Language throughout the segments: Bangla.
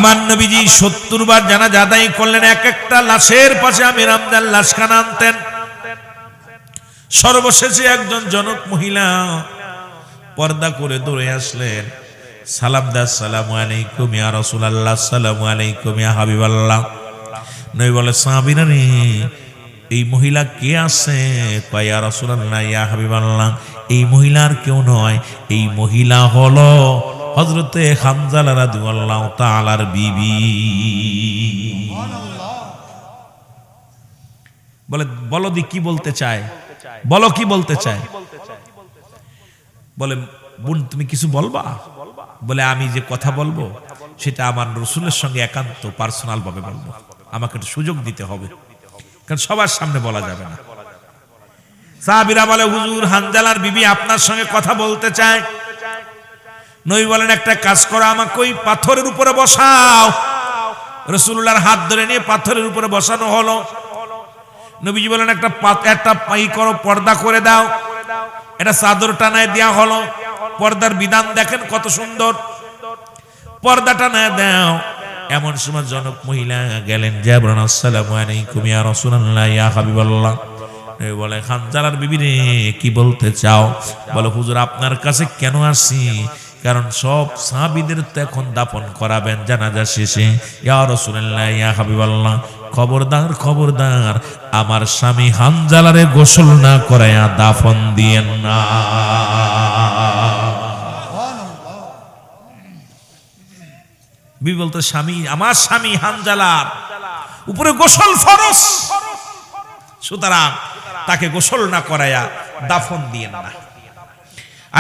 আমার নবীজি 70 বার জানাজা আদায় করলেন। এক একটা লাশের পাশে আমির হামজার লাশখানা আনতেন। সর্বশেষে একজন জনক মহিলা পর্দা করে দৌড়ে আসলেন, সালাম দা, আসসালামু আলাইকুম ইয়া রাসূলুল্লাহ, আসসালামু আলাইকুম ইয়া হাবিবাল্লাহ। নবী বলে, সাহাবীরা রে, এই মহিলা কে আছে? কয়, ইয়া রাসূলুল্লাহ, ইয়া হাবিবাল্লাহ, এই মহিলার কেউ নয়, এই মহিলা হলো হযরতে হামজালা রাদিয়াল্লাহু তাআলার বিবি। বলে, বলো দি কি বলতে চায়, বলো কি বলতে চায়। বলে, বোন তুমি কিছু বলবা? বলে, আমি যে কথা বলবো সেটা আমার রাসূলের সঙ্গে একান্ত পার্সোনাল ভাবে বলবো, আমাকে একটু সুযোগ দিতে হবে, কারণ সবার সামনে বলা যাবে না। সাহাবীরা বলে, হুজুর, হানজালার বিবি আপনার সঙ্গে কথা বলতে চায়। নবী বলেন, একটা কাজ করো, আমাকে ওই পাথরের উপরে বসাও। রাসূলুল্লাহর হাত ধরে নিয়ে পাথরের উপরে বসানো হলো। নবীজি বলেন, একটা পাই করো, পর্দা করে দাও। এটা চাদর টানায় দেওয়া হলো। পর্দার বিধান দেখেন কত সুন্দর, পর্দা টানায় দাও। এমন সময় জনক মহিলা গেলেন, যে বলেন, আসসালামু আলাইকুম ইয়া রাসূলুল্লাহ, ইয়া হাবিবাল্লাহ। বলে, হানজালার বিবি রে, কি বলতে চাও? বলে, হুজুর, আপনার কাছে কেন আসি? কারণ সব সাহাবীদের তো এখন দাফন করাবেন জানাজা শেষে। ইয়া রাসূলুল্লাহ, ইয়া হাবিবাল্লাহ, খবরদার খবরদার, আমার স্বামী হানজালারে গোসল না করায়া দাফন দিয়েন না। বিবি বলতো, স্বামী, আমার স্বামী হানজালার উপরে গোসল ফরজ, সুতরাং তাকে গোসল না করায়া দাফন দিয়েন না।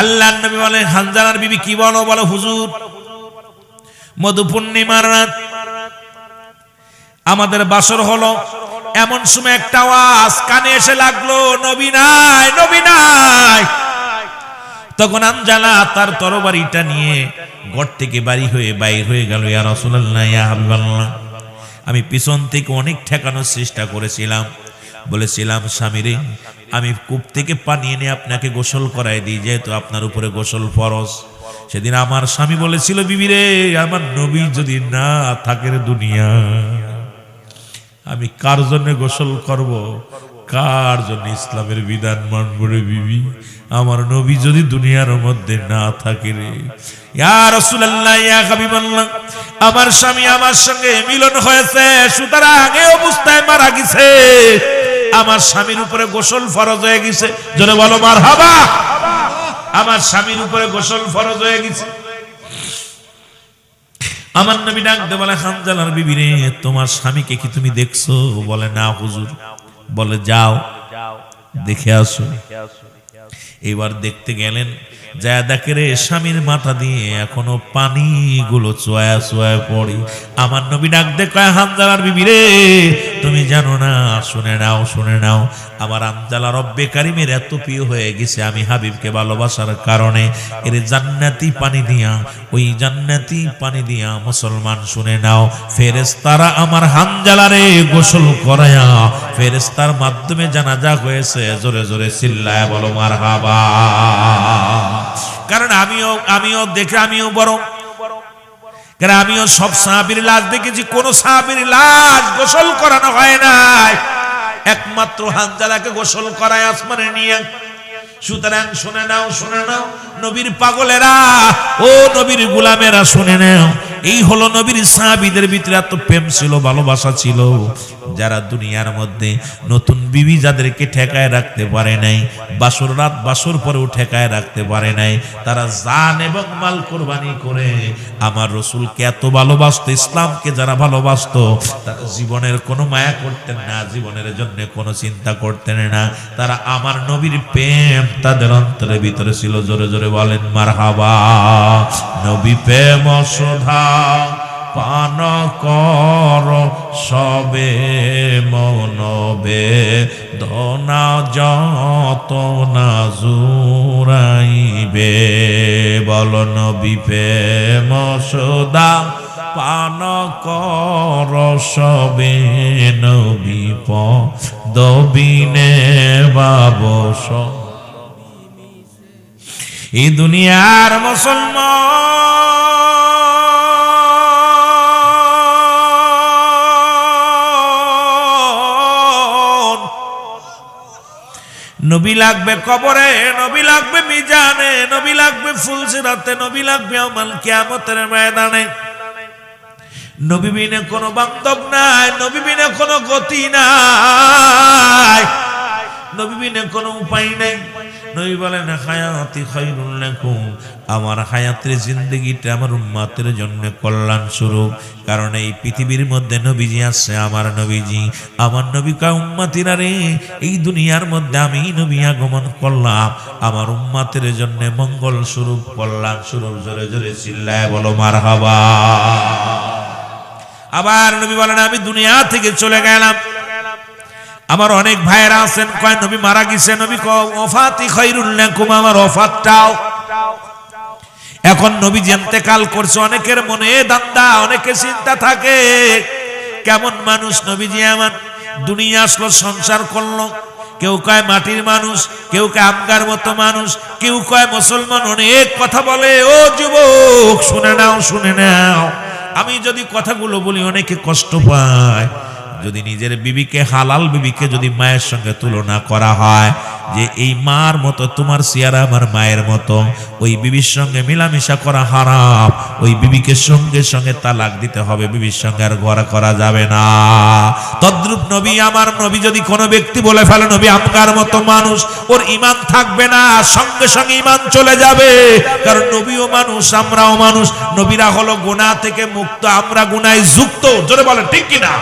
আল্লাহর নবী বলেন, হানজালার বিবি কি বলো? বলে, হুজুর, মধু পূর্ণিমার রাত আমাদের বাসর হলো। এমন সময় একটা আওয়াজ কানে এসে লাগলো, নবী নাই, নবী নাই। তখন হানজালা তার তরবারিটা নিয়ে ঘর থেকে বাইর হয়ে গেল। ইয়া রাসূলুল্লাহ, ইয়া হাবিবাল্লাহ, আমি পিছন থেকে অনেক ঠেকানোর চেষ্টা করেছিলাম, বলেছিলাম, স্বামীরে, আমি কূপ থেকে পানি এনে আপনাকে গোসল করাই দিই, যেহেতু আপনার উপরে গোসল ফরজ। সেদিন আমার স্বামী বলেছিল, বিবি রে, আমার নবী যদি না থাকে দুনিয়া, আমি কার জন্য গোসল করব, কার জন্য ইসলামের বিধান মানব রে বিবি? আমার নবী যদি দুনিয়ার মধ্যে না থাকে রে। ইয়া রাসূলুল্লাহ, ইয়া হাবিবাল্লাহ, আমার স্বামী আমার সঙ্গে মিলন হয়েছে, সুতরাং এই অবস্থায় মারা গেছে। আমার স্বামীর উপরে গোসল ফরজ হয়ে গেছে। জোরে বলো মারহাবা। আমার স্বামীর উপরে গোসল ফরজ হয়ে গেছে। আমার নবী ডাকতে বলে, হানজালার বিবি রে, তোমার স্বামীকে কি তুমি দেখছো? বলে, না হুজুর। বলে, যাও দেখে আসো। এবার দেখতে গেলেন, যা দেখে রে, স্বামীর মাথা দিয়ে এখনো পানিগুলো চোয়া চোয়া পড়ে। আমার নবী ডাকতে কয়, হানজালার বিবি রে, তুমি জানো না, শুনে নাও, শুনে নাও, আমার হানজালা রব্বে কারিমের এত প্রিয় হয়ে গেছে, আমি হাবিবকে ভালোবাসার কারণে এর জান্নাতি পানি দিয়া, ওই জান্নাতি পানি দিয়া মুসলমান, শুনে নাও, ফেরেশতারা আমার হানজালারে গোসল করায়া ফেরেশতার মাধ্যমে জানাজা হয়েছে। জোরে জোরে চিল্লায়া বলো মারহাবা। কারণ আমিও দেখে, আমিও বরং, কারণ আমিও সব সাহাবীর লাশ দেখেছি, কোন সাহাবীর লাশ গোসল করানো হয় নাই, একমাত্র হানজালাকে গোসল করায় আসমানে নিয়ে। সুতরাং শুনে নাও, শুনে নাও, নবীর পাগলেরা, ও নবীর গোলামেরা, শুনে নাও, এই হলো নবীর সাহাবীদের ভিতরে এত প্রেম ছিল, ভালোবাসা ছিল, যারা দুনিয়ার মধ্যে নতুন বিবি যাদেরকে ঠেকায় রাখতে পারে নাই, বাসর রাত বাসর পরেও ঠেকায় রাখতে পারে নাই, তারা জান এবং মাল কোরবানি করে আমার রাসূলকে এত ভালোবাসতো। ইসলামকে যারা ভালোবাসতো, তারা জীবনের কোনো মায়া করতেন না, জীবনের জন্য কোনো চিন্তা করতেন না, তারা আমার নবীর প্রেম তাদের অন্তরের ভিতরে ছিল। জোরে জোরে বলেন মারহাবা। নবী প্রেম সুধা পান কর সবে মনবে, দনা যত না জুরাইবে। বল, নবী প্রেম সুধা পান কর সবে, নবী পদবিনে বাবস। এই দুনিয়ার মুসলমান নবী লাগবে কবরে, নবী লাগবে মিজানে, নবী লাগবে ফুলসিরাতে, নবী লাগবে আমাল কিয়ামতের ময়দানে। নবী বিনে কোনো বান্ধব নাই, নবী বিনে কোনো গতি নাই, নবী বিনে কোনো উপায় নাই। নবী বলেন হায়াতি খায়রুল লাকুম, আমার হায়াতের জিন্দেগিটা আমার উম্মতের জন্য কল্যাণ স্বরূপ। কারণ এই পৃথিবীর মধ্যে নবীজি আছে, আমার নবীজি, আমার নবী কয় উম্মতিরা রে, এই দুনিয়ার মধ্যে আমি নবী আগমন করলাম আমার উম্মতের জন্য মঙ্গল স্বরূপ, কল্যাণ স্বরূপ। জোরে জোরে চিল্লায় বলো মারহাবা। আবার নবী বলেন আমি দুনিয়া থেকে চলে গেলাম, আমার অনেক ভাইয়েরা আছেন কয় নবী মারা গেছে, নবী কয় ওফাতি খায়রুল লাকুম, আমার ওফাতটাও। এখন নবী ইন্তেকাল করছে, অনেকের মনে দান্দা, অনেকে চিন্তা থাকে কেমন মানুষ নবীজি আমার দুনিয়া আসলো, সংসার করলো। কেউ কয় মাটির মানুষ, কেউ কয় আমগার মতো মানুষ, কেউ কয় মুসলমান, অনেক কথা বলে। ও যুবক শুনে নাও, শুনে নাও, আমি যদি কথাগুলো বলি অনেকে কষ্ট পায়। যদি নিজের বিবিকে, হালাল বিবিকে যদি মায়ের সঙ্গে তুলনা করা হয় যে এই মার মতো তোমার চেহারা আমার মায়ের মতো, ওই বিবির সঙ্গে মিলামিশা করা হারাম, ওই বিবিকে সঙ্গে সঙ্গে তালাক দিতে হবে, বিবির সঙ্গে আর ঘর করা যাবে না। তদ্রূপ নবী আমার নবী যদি কোনো ব্যক্তি বলে ফেলে নবী আমগার মতো মানুষ, ওর ঈমান থাকবে না, সঙ্গে সঙ্গে ঈমান চলে যাবে। কারণ নবীও মানুষ, আমরাও মানুষ। নবীরা হলো গুনাহ থেকে মুক্ত, আমরা গুনায় যুক্ত। জোরে বলেন ঠিক কিনা?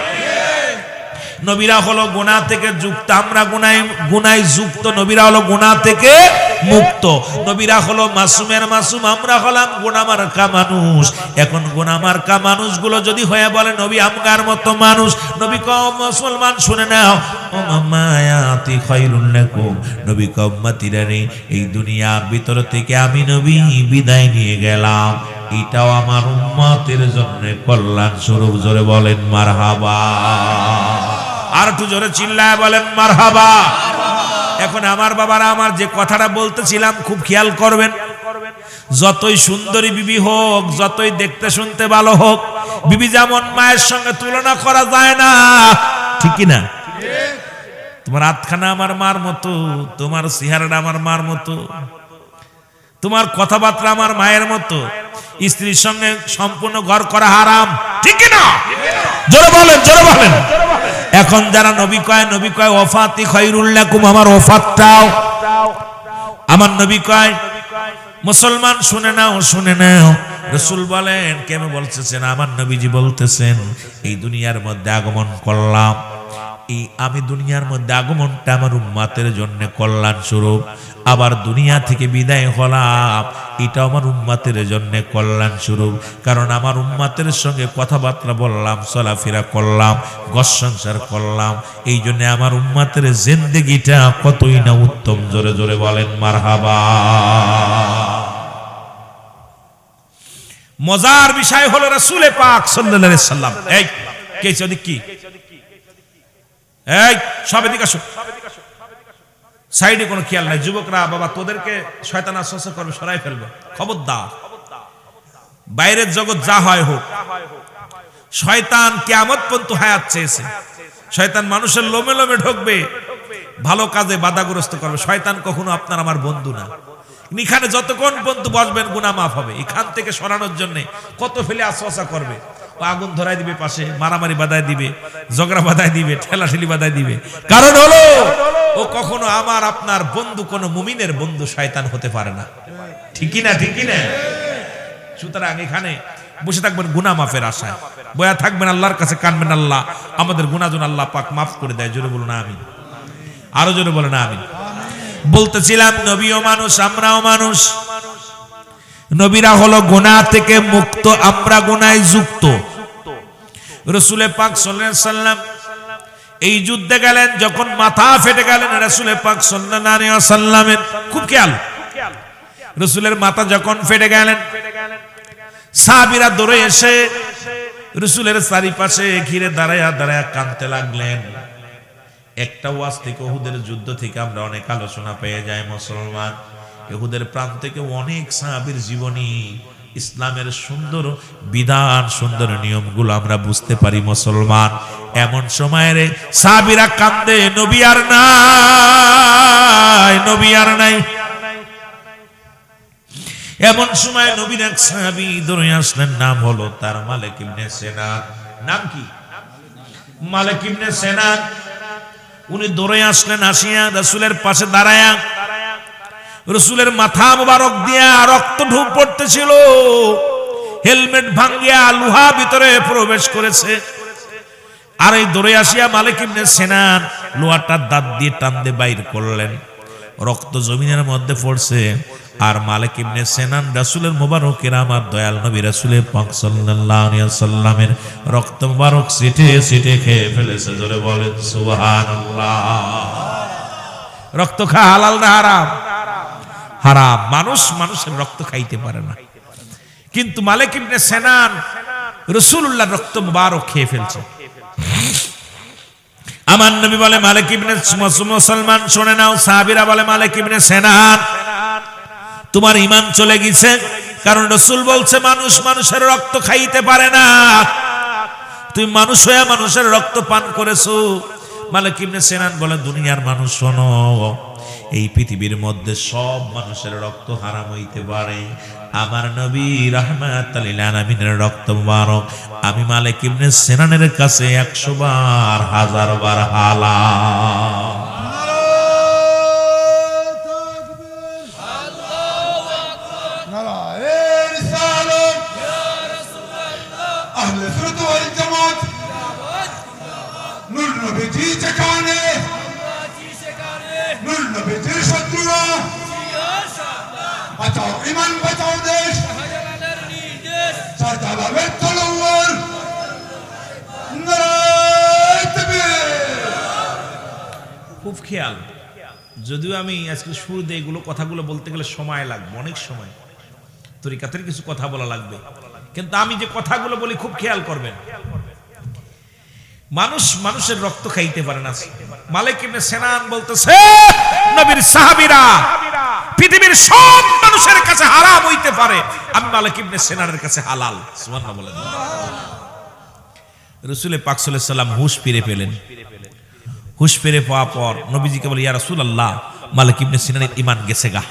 নবীরা হলো গুনাহ থেকে যুক্ত, আমরা গুনায় যুক্ত। নবীরা হলো গুনাহ থেকে মুক্ত, নবীরা হলো মাসুমের মাসুম, আমরা হলাম গুনাহমার্কা মানুষ। এখন গুনাহমার্কা মানুষগুলো যদি হয়ে বলে নবী আমগার মতো মানুষ, নবী কও মুসলমান শুনে নাও, ও মায়াতি খায়রুল লাকুম, নবী কও উম্মতিরা রে, এই দুনিয়ার ভিতর থেকে আমি নবী বিদায় নিয়ে গেলাম, এটাও আমার উম্মতের জন্য কল্যাণ স্বরূপ। জোরে বলেন মারহাবা। আর একটু জোরে চিল্লায় বলেন মারহাবা। এখন আমার বাবারা, আমার যে কথাটা বলতেছিলাম খুব খেয়াল করবেন। যতই সুন্দরী বিবি হোক, যতই দেখতে শুনতে ভালো হোক, বিবি যেমন মায়ের সঙ্গে তুলনা করা যায় না, ঠিক কি না? তোমার হাতখানা আমার মার মতো, তোমার চেহারাটা আমার মার মতো, তোমার কথাবার্তা আমার মায়ের মতো। স্ত্রীর সঙ্গে সম্পূর্ণ ঘর করা হারাম, ঠিক কি না? জোরে বলেন, জোরে বলেন। এখন যারা নবী কয় ওফাতি খায়রুল লাকুম, আমার ওফাতটাও। আমার নবী কয় মুসলমান শুনে নাও, শুনে নাও, রাসূল বলেন কেন বলতেছেন? আমার নবীজি বলতেছেন এই দুনিয়ার মধ্যে আগমন করলাম, এই আমি দুনিয়ার মধ্যে আগমনটা আমার উম্মতের জন্য কল্যাণ স্বরূপ। আবার দুনিয়া থেকে বিদায় হলাম, এটা আমার উম্মতের জন্য কল্যাণ স্বরূপ। কারণ আমার উম্মতের সঙ্গে কথাবার্তা বললাম, চলাফেরা করলাম, ঘর সংসার করলাম, এই জন্য আমার উম্মতের জিন্দেগিটা কতই না উত্তম। জোরে জোরে বলেন মারহাবা। মজার বিষয় হলো রাসূল পাক সাল্লাল্লাহু আলাইহি সাল্লাম, এই কে ওদিক কি, এই সব এদিকে আসো, সাইডে কোনো খেয়াল নাই। যুবকরা বাবা, তোদেরকে শয়তান আসওয়াসা করবে, সরাই ফেলবে, খবরদার। বাইরের জগৎ যা হয় হোক, শয়তান কিয়ামত পর্যন্ত হায়াত চেয়েছে। শয়তান মানুষের লোমে লোমে ঢুকবে, ভালো কাজে বাধাগ্রস্ত করবে। শয়তান কখনো আপনার আমার বন্ধু না। এখানে যতক্ষণ পর্যন্ত বসবেন গুনাহ মাফ হবে। এখান থেকে সরানোর জন্য কত ফেলে আসওয়াসা করবে, আগুন ধরাই দিবে, পাশে মারামারি বাধায় দিবে, ঝগড়া বাধায় দিবে, ঠেলাঠেলি বাধায় দিবে। কারণ হলো ও কখনো আমার আপনার বন্ধু, কোন মুমিনের বন্ধু শয়তান হতে পারে না, ঠিকই না? ঠিকই না? সুতরাং এখানে বসে থাকবেন গুনাহ মাফের আশায়, বয়া থাকবেন আল্লাহর কাছে, কানবেন আল্লাহ আমাদের গুনাহ যেন আল্লাহ পাক মাফ করে দেয়। জোরে বলুন আমিন, আরো জোরে বলেন আমিন। বলতেছিলাম নবীও মানুষ, আমরাও মানুষ। নবীরা হলো গুনাহ থেকে মুক্ত, আমরা গুনায় যুক্ত। রাসূল পাক সাল্লাল্লাহু আলাইহি সাল্লাম এই যুদ্ধে গেলেন, যখন মাথা ফেটে গেলেন রাসূল পাক সাল্লাল্লাহু আলাইহি ওয়াসাল্লামের, খুব খেয়াল, রাসূলের মাথা যখন ফেটে গেলেন, সাহাবীরা দৌড়ে এসে রাসূলের চারিপাশে ঘিরে দাঁড়ায়া দাঁড়ায়া কাঁদতে লাগলেন। একটা ওয়াজ থেকে, উহুদের যুদ্ধ থেকে আমরা অনেক আলোচনা পেয়ে যাই মুসলমান। উহুদের প্রান্ত থেকে অনেক সাহাবীর জীবনী ইসলামের সুন্দর বিধান, সুন্দর নিয়মগুলো আমরা বুঝতে পারি মুসলমান। এমন সময়ের সাহাবীরা কান্দে, নবী আর নাই, নবী আর নাই। এমন সময় নবীর এক সাহাবী দৌড়ে আসলেন, নাম হলো তার মালিক ইবনে সিনান। নাম কি? মালিক ইবনে সিনান। উনি দৌড়ে আসলেন, আসিয়া রাসূলের পাশে দাঁড়ায়া রাসূলের মাথা মোবারক দিয়া রক্ত ঢুক পড়তেছিল। হেলমেট ভাঙ্গিয়া লোহা ভিতরে প্রবেশ করেছে। আর এই দৌড়ে আসিয়া মালিক ইবনে সিনান লোহাটার দাঁত দিয়ে টান দিয়ে বাইর করলেন। রক্ত জমিনের মধ্যে পড়ছে। আর মালিক ইবনে সিনান রাসূলের মোবারকের, আমার দয়াল নবী রাসূলের পাক সাল্লাল্লাহু আলাইহি ওয়াসাল্লামের রক্ত মোবারক সিটে সিটে খেয়ে ফেলেছে। জোরে বলেন সুবহানাল্লাহ। রক্ত খাওয়া হালাল না হারাম? হারাম। মানুষের রক্ত খাইতে পারে না, কিন্তু মালিক ইবনে সিনান রাসূলুল্লাহর রক্ত মোবারক খেয়ে ফেলছে। আমার নবী বলে, মালিক ইবনে মুসলমান শুনে নাও। সাহাবীরা বলে, মালিক ইবনে সিনান তোমার ঈমান চলে গেছে, কারণ রাসূল বলছে মানুষের রক্ত খাইতে পারে না, তুমি মানুষ হয়ে মানুষের রক্ত পান করেছো। মালিক ইবনে সিনান বলে, দুনিয়ার মানুষ শোনো, এই পৃথিবীর মধ্যে সব মানুষের রক্ত হারাম হইতে পারে, আমার নবী রাহমাতুল লিল আলামিনের রক্ত মুবারক আমি মালিক ইবনে সিনানের কাছে 100 বার 1000 বার হালাল। খুব খেয়াল, যদিও আমি আজকে শুরুতে এগুলো কথাগুলো বলতে গেলে সময় লাগবে, অনেক সময়, তরিকাতের কিছু কথা বলা লাগবে, কিন্তু আমি যে কথাগুলো বলি খুব খেয়াল করবেন। মানুষের রক্ত খাইতে পারে না। মালিক ইবনে সিনান বলতেছে, নবীর সাহাবীরা পৃথিবীর সব মানুষের কাছে হারাম হইতে পারে, আমি মালিক ইবনে সিনানের কাছে হালাল। সুবহানাল্লাহ বলেন। রাসূল পাক সাল্লাল্লাহু আলাইহি ওয়াসাল্লাম হুঁশ ফিরে পেলেন। হুঁশ ফিরে পাওয়ার পর নবীজিকে বলে, ইয়া রাসূলুল্লাহ, মালিক ইবনে সিনানের ঈমান গেছে গা।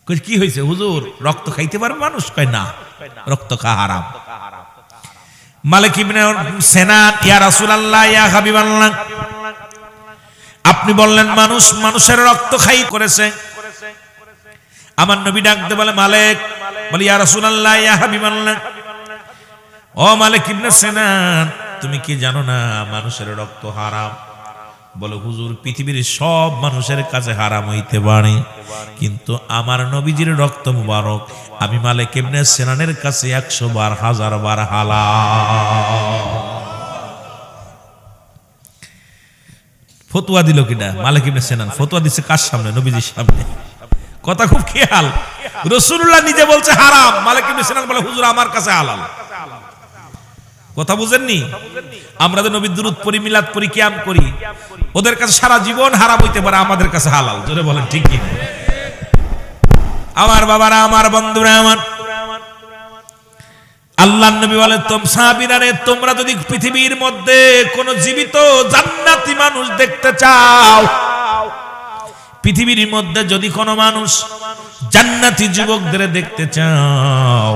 কই কি হইছে হুজুর, রক্ত খাইতে পারে মানুষ? কয় না, রক্ত খাওয়া হারাম। মালিক ইবনে সিনান, ইয়া রাসূলুল্লাহ, ইয়া হাবিবাল্লাহ, আপনি বললেন মানুষের রক্ত খাই করেছে। আমার নবী ডাকতে বলে, মালিক, বলে ইয়া রাসূলুল্লাহ, ইয়া হাবিবাল্লাহ, ও মালিক ইবনে সিনান, তুমি কি জানো না মানুষের রক্ত হারাম? বলে, হুজুর, পৃথিবীর সব মানুষের কাছে হারাম হইতে পারে, কিন্তু আমার নবীজির রক্ত মুবারক আমি মালিক ইবনে সিনানের কাছে 100 বার 1000 বার হালাল। ফতোয়া দিল কিনা? মালিক ইবনে সিনান। ফতোয়া দিচ্ছে কার সামনে? নবীজির সামনে। কথা খুব খেয়াল। রাসূলুল্লাহ নিজে বলছে হারাম, মালিক ইবনে সিনান বলে, হুজুর, আমার কাছে হালাল। কথা বুঝেননি? আমরা যে নবীর দুরূদ পড়ি, মিলাদ পড়ি, কিয়াম করি, ওদের কাছে সারা জীবন হারাম হইতে পারে, আমাদের কাছে হালাল। জোরে বলেন ঠিক কি? আমার বাবারা, আমার বন্ধুরা, আমার আল্লাহর নবী বলে, সাহাবীরা রে, তোমরা যদি পৃথিবীর মধ্যে কোন জীবিত জান্নাতি মানুষ দেখতে চাও, পৃথিবীর মধ্যে যদি কোন মানুষ জান্নাতি যুবকদের দেখতে চাও,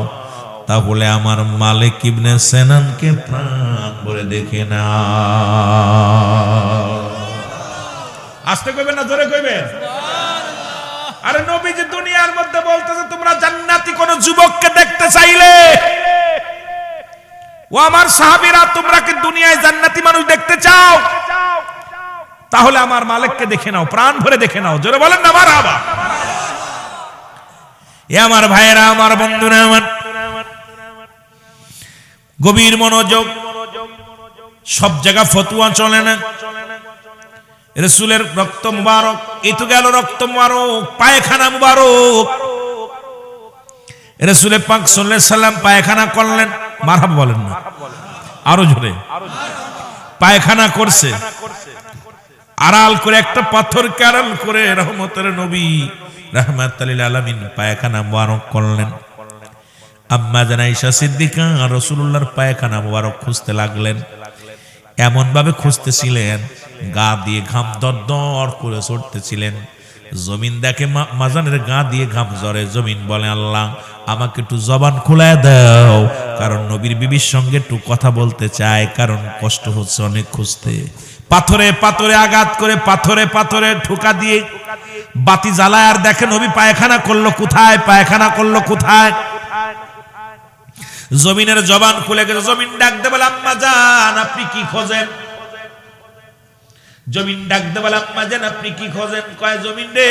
তাহলে আমার মালিক ইবনে সিনানকে প্রাণ ভরে দেখে না। আস্তে কইবেন না জোরে কইবেন? আরে নবীজি দুনিয়ার মধ্যে বলতেছে, তোমরা জান্নাতি কোন যুবককে দেখতে চাইলে, ও আমার সাহাবীরা, তোমরা কি দুনিয়ায় জান্নাতি মানুষ দেখতে চাও, তাহলে আমার মালিককে দেখে নাও, প্রাণ ভরে দেখে নাও। জোরে বলেন না মারহাবা। এ আমার ভাইয়েরা, আমার বন্ধুরা, আমার গভীর মনোযোগ। সব জায়গা ফতোয়া চলে না। রাসূলের রক্ত মুবারক, এই তো গেল রক্ত মুবারক, পায়খানা মুবারক। রাসূল পাক সাল্লাল্লাহু আলাইহি সাল্লাম পায়খানা করলেন, মারহাবা বলেন না, আরো জোরে। পায়খানা করছে, আড়াল করে একটা পাথর আড়াল করে রহমতের নবী রাহমাতুল লিল আলামিন পায়খানা মুবারক করলেন। আম্মা জান আয়েশা সিদ্দিকা রাসূলুল্লাহর পায়খানা মুবারক খুঁজতে লাগলেন। এমন ভাবে খুঁজতেছিলেন, গা দিয়ে ঘাম দরদর করে ছড়তেছিলেন। জমিন দেখে মাজানের গা দিয়ে ঘাম ঝরে। জমিন বলে, আল্লাহ আমাকে একটু জবান খুলায় দাও, কারণ নবীর বিবির সঙ্গে একটু কথা বলতে চায়, কারণ কষ্ট হচ্ছে অনেক খুঁজতে। পাথরে পাথরে আঘাত করে, পাথরে পাথরে ঠোকা দিয়ে বাতি জ্বালায়, আর দেখে নবী পায়খানা করলো কোথায়, পায়খানা করলো কোথায়। জমিনের জবান খুলে গেছে। জমিন ডাক দে বলে, আম্মা জান আপনি কি খোঁজেন? জমিন ডাক দে বলে, আম্মা জান আপনি কি খোঁজেন? কয়, জমিন রে,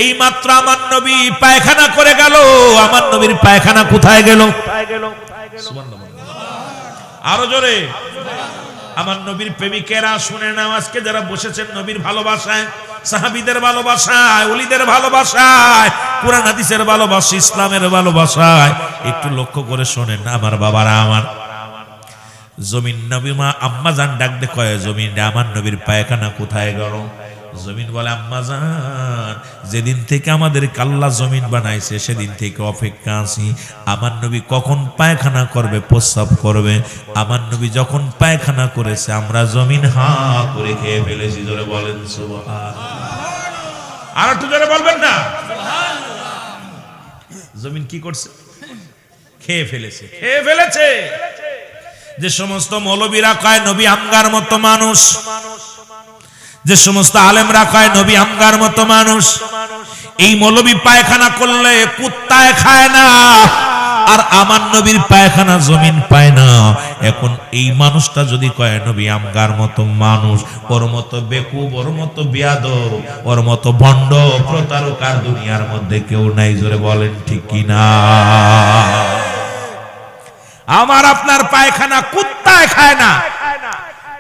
এই মাত্র আমার নবী পায়খানা করে গেল, আমার নবীর পায়খানা কোথায় গেল? আরো জোরে। আমার নবীর প্রেমিকেরা শুনে নাও, আজকে যারা বসেছেন নবীর ভালোবাসায়, সাহাবীদের ভালোবাসায়, ওলিদের ভালোবাসায়, কুরআন হাদিসের ভালোবাসা, ইসলামের ভালোবাসায়, একটু লক্ষ্য করে শোনেন আমার বাবারা। আমার জমিন নবী মা আম্মা জান ডাক দে কয়, জমিন রে আমার নবীর পায়খানা কোথায় গেল? জমিন বলে, আম্মা জান যেদিন থেকে আমাদের আল্লাহ জমিন বানাইছে সেদিন থেকে অপেক্ষা আছি, আমার নবী কখন পায়খানা করবে, প্রস্রাব করবে। আমার নবী যখন পায়খানা করেছে আমরা জমিন হা করে খেয়ে ফেলেছি। জোরে বলেন সুবহানাল্লাহ। আর একটু জোরে বলবেন না? জমিন কি করছে? খেয়ে ফেলেছে, খেয়ে ফেলেছে। যে সমস্ত মৌলবীরা কয় নবী আমগার মতো মানুষ, যে সমস্ত আলেমরা কয় নবী আমগার মতো মানুষ, এই মৌলবী পায়খানা করলে কুত্তায় খায় না, আর আমার নবীর পায়খানা জমিন পায় না। এখন এই মানুষটা যদি কয় নবী আমগার মতো মানুষ, ওর মতো বেকুব, ওর মতো বিয়াদব, ওর মতো ভণ্ড প্রতারক আর দুনিয়ার মধ্যে কেউ নাই। জোরে বলেন ঠিক কিনা? আমার আপনার পায়খানা কুত্তায় খায় না।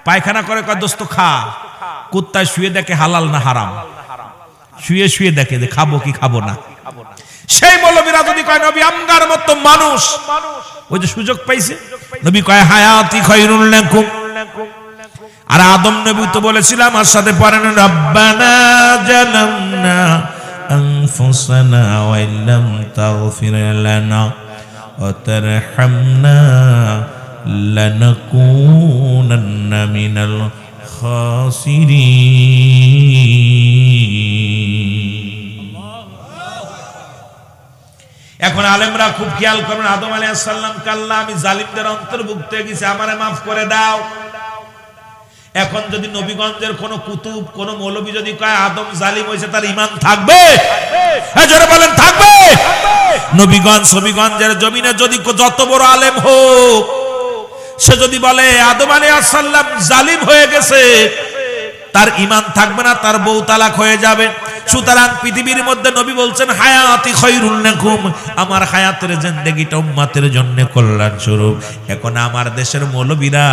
পায়খানা করে কয় দোস্ত খা, কুত্তায় শুয়ে দেখে হালাল না হারাম, শুয়ে শুয়ে দেখে যে খাবো কি খাবো না। সেই মৌলবীরা যদি কয় নবী আমগার মতো মানুষ, ওই যে সুযোগ পাইছে, নবী কয় হায়াতি খায়রুল লাকুম। আর আদম নবী তো বলেছিলাম, আর সাথে পড়েন রব্বানা জালামনা আনফুসানা ওয়া ইল্লাম তাগফির লানা ওয়া তারহামনা লানাকুনান্না মিনাল খাসিরিন। এখন আলেমরা খুব খেয়াল করুন, আদম আলাইহিস সালাম কাল্লা আমি জালিমদের অন্তর্ভুক্ত হয়ে গেছি, আমারে মাফ করে দাও। এখন যদি নবীগঞ্জের কোন কুতুব, কোন মৌলবী যদি কয় আদম জালিম হয়েছে, তার ঈমান থাকবে? হ্যাঁ জোরে বলেন থাকবে? নবীগঞ্জের জমিনে যদি যত বড় আলেম হোক, সে যদি বলে আদম আলাইহিস সালাম জালিম হয়ে গেছে, তার ঈমান থাকবে না, তার বউ তালাক হয়ে যাবে। সুতরাং পৃথিবীর মধ্যে নবী বলছেন হায়াতি খায়রুল লাকুম, আমার হায়াতের জিন্দেগিটা উম্মতের জন্য কল্যাণ স্বরূপ। এখন আমার দেশের মৌলবীরা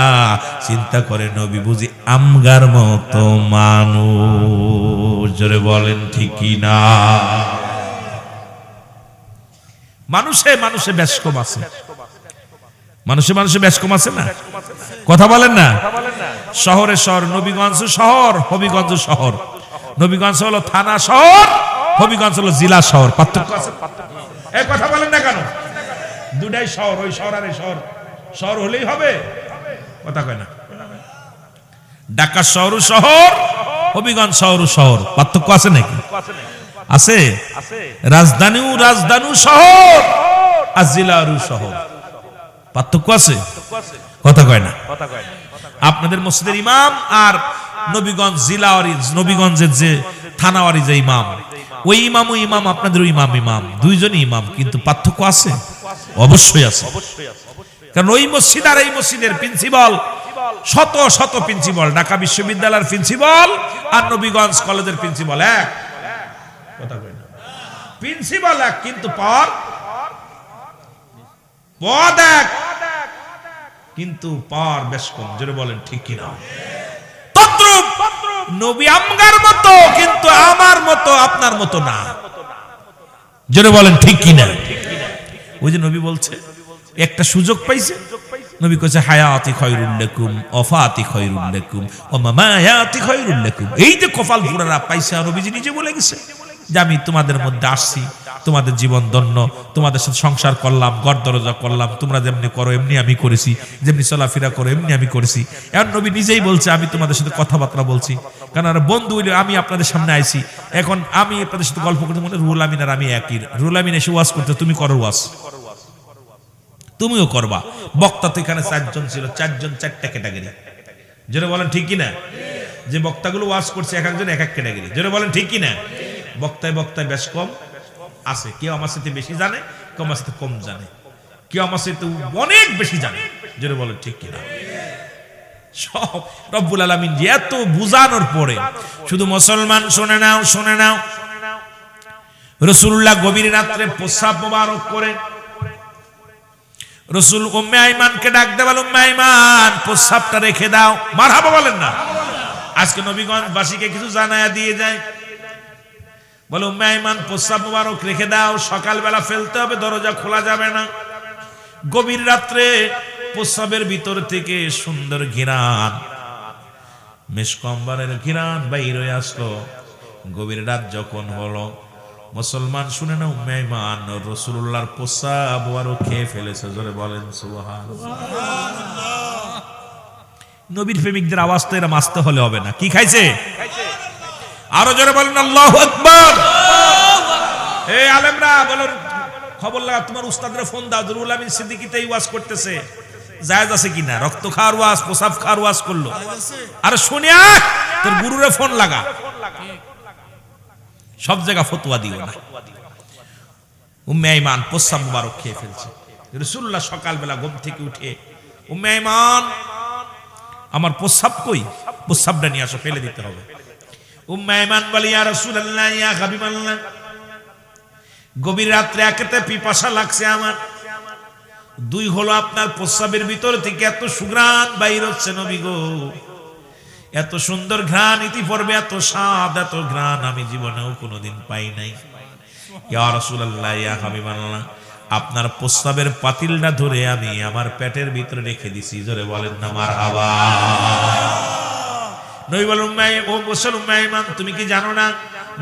চিন্তা করে নবী বুঝি আমগার মতো মানুষ। জোরে বলেন ঠিক কি না? মানুষে মানুষে বেশ কম আছে, মানুষে মানুষে বেশ কম আছে না? কথা বলেন না? শহরে শহর, নবীগঞ্জ শহর, হবিগঞ্জ শহর। নবীগঞ্জ হলো থানা শহর, হবিগঞ্জ হলো জেলা শহর। পার্থক্য আছে? এই কথা বলেন না কেন? দুটাই শহর, ওই শহর আর এই শহর, শহর হলেই হবে? কথা কয় না। ঢাকা শহর শহর, হবিগঞ্জ শহর শহর, পার্থক্য আছে নাকি? আছে। রাজধানীও রাজধানী শহর আর জেলারও শহর, পার্থক্য আছে? কথা কয় না। আপনাদের মসজিদের ইমাম আর নবীগঞ্জ জেলাওয়ারি, নবীগঞ্জের যে থানাওয়ারি যে ইমাম, ওই ইমাম ওই ইমাম, আপনাদের ইমাম ইমাম, দুইজনই ইমাম, কিন্তু পার্থক্য আছে? অবশ্যই আছে। কারণ ওই মসজিদ আর এই মসজিদের প্রিন্সিপাল, শত শত প্রিন্সিপাল, ঢাকা বিশ্ববিদ্যালয়ের প্রিন্সিপাল আর নবীগঞ্জ কলেজের প্রিন্সিপাল এক। কথা কয় না। প্রিন্সিপাল এক, কিন্তু পদ এক, কিন্তু পাওয়ার বেশ কম। জোরে বলেন ঠিক কিনা? তদ্রূপ নবী আমগার মতো, কিন্তু আমার মতো আপনার মতো না। জোরে বলেন ঠিক কিনা? ওই যে নবী বলছে একটা সুযোগ পাইছে, নবী কইছে হায়াতি খায়রুল লাকুম ওয়াফাতি খায়রুল লাকুম ওয়া মামায়াতি খায়রুল লাকুম। এই যে কপাল পুরারা পাইছে, নবীজি নিজে বলে গেছে যে আমি তোমাদের মধ্যে আসছি, তোমাদের জীবন ধন্য, তোমাদের সাথে সংসার করলাম, ঘর দরজা করলাম, তোমরা যেমনি করো এমনি আমি করেছি, যেমনি চলাফেরা করো এমনি আমি করেছি। এখন নবী নিজেই বলছে আমি তোমাদের সাথে কথাবার্তা বলছি, কারণ বন্ধু হইলে আমি আপনাদের সামনে আইছি, এখন আমি আপনাদের সাথে গল্প করতে মনে রুহুল আমিন আর আমি একই। রুহুল আমিন এসে ওয়াজ করতে, তুমি করো ওয়াজ, তুমিও করবা। বক্তা তো এখানে 4 জন ছিল, 4 জন 4টা ক্যাটাগরি। যেটা বলেন ঠিক কিনা? যে বক্তাগুলো ওয়াজ করছে এক একজন এক এক ক্যাটাগরি। যেটা বলেন ঠিক কিনা? বক্তায় বক্তায় বেশ কম আছে, কেউ আমার সাথে বেশি জানে, কেউ আমার সাথে কম জানে, কেউ আমার সাথে অনেক বেশি জানে। যেটা বলেন ঠিক কিনা? সব রব্বুল আলামিন যে এত বুঝানোর পরে শুধু মুসলমান শুনে নাও, শুনে নাও, রাসূলুল্লাহ গভীর রাত্রে প্রস্রাব মোবারক করে রাসূল উম্মে আইমানকে ডাক দেয়, বলে উম্মে আইমান প্রস্রাবটা রেখে দাও। মারহাবা বলেন না? আজকে নবীগঞ্জ বাসীকে কিছু জানায়া দিয়ে যায়, বলে উম্মে আইমান প্রস্রাব মোবারক রেখে দাও, সকালবেলা ফেলতে হবে, দরজা খোলা যাবে না। গভীর রাত্রে প্রস্রাবের ভিতর থেকে সুন্দর ঘিরান, মেশকম্বরের ঘিরান বাইর হয়ে আসলো। গভীর রাত যখন হলো, মুসলমান শুনে না, উম্মে আইমান রাসূলুল্লাহর প্রস্রাব মোবারক খেয়ে ফেলেছে। জোরে বলেন সুবহানাল্লাহ। নবীর প্রেমিকদের আওয়াজ তো এরা মাসতে হলে হবে না। কি খাইছে? আরো জোরে বলেন আল্লাহু আকবার। এই আলেমরা বলেন, খবর লাগা, তোমার উস্তাদরে ফোন দাও, রুহুল আমিন সিদ্দিকী তো এই ওয়াজ করতেছে, জায়েজ আছে কিনা? রক্ত খাওয়ার ওয়াজ, প্রসাব খাওয়ার ওয়াজ করলো। আরে শুনিয়া তোর গুরুরে ফোন লাগা। সব জায়গা ফতোয়া দিও না। উম্মে আইমান প্রস্রাব মুবারক খেয়ে ফেলছে। রাসূলুল্লাহ সকালবেলা ঘুম থেকে উঠে, উম্মে আইমান আমার প্রস্রাব কই? প্রস্রাবটা নিয়ে আসো, ফেলে দিতে হবে। উম্মে আইমান বলে, ইয়া রাসূলুল্লাহ, ইয়া হাবিবাল্লাহ, গভীর রাত্রে একেতে পিপাসা লাগছে আমার, 2 হলো আপনার প্রস্রাবের ভিতর থেকে এত সুঘ্রাণ বাইর হচ্ছে নবী গো, এত সুন্দর ঘ্রাণ, ইতিপূর্বে এত স্বাদ, এত ঘ্রাণ আমি জীবনেও কোনোদিন পাই নাই। ইয়া রাসূলুল্লাহ, ইয়া হাবিবাল্লাহ, আপনার প্রস্রাবের পাতিলটা ধরে আমি আমার পেটের ভিতরে রেখে দিছি। জোরে বলেন না মারহাবা। নবী বলেন, উম্মে আইমান, তুমি কি জানো না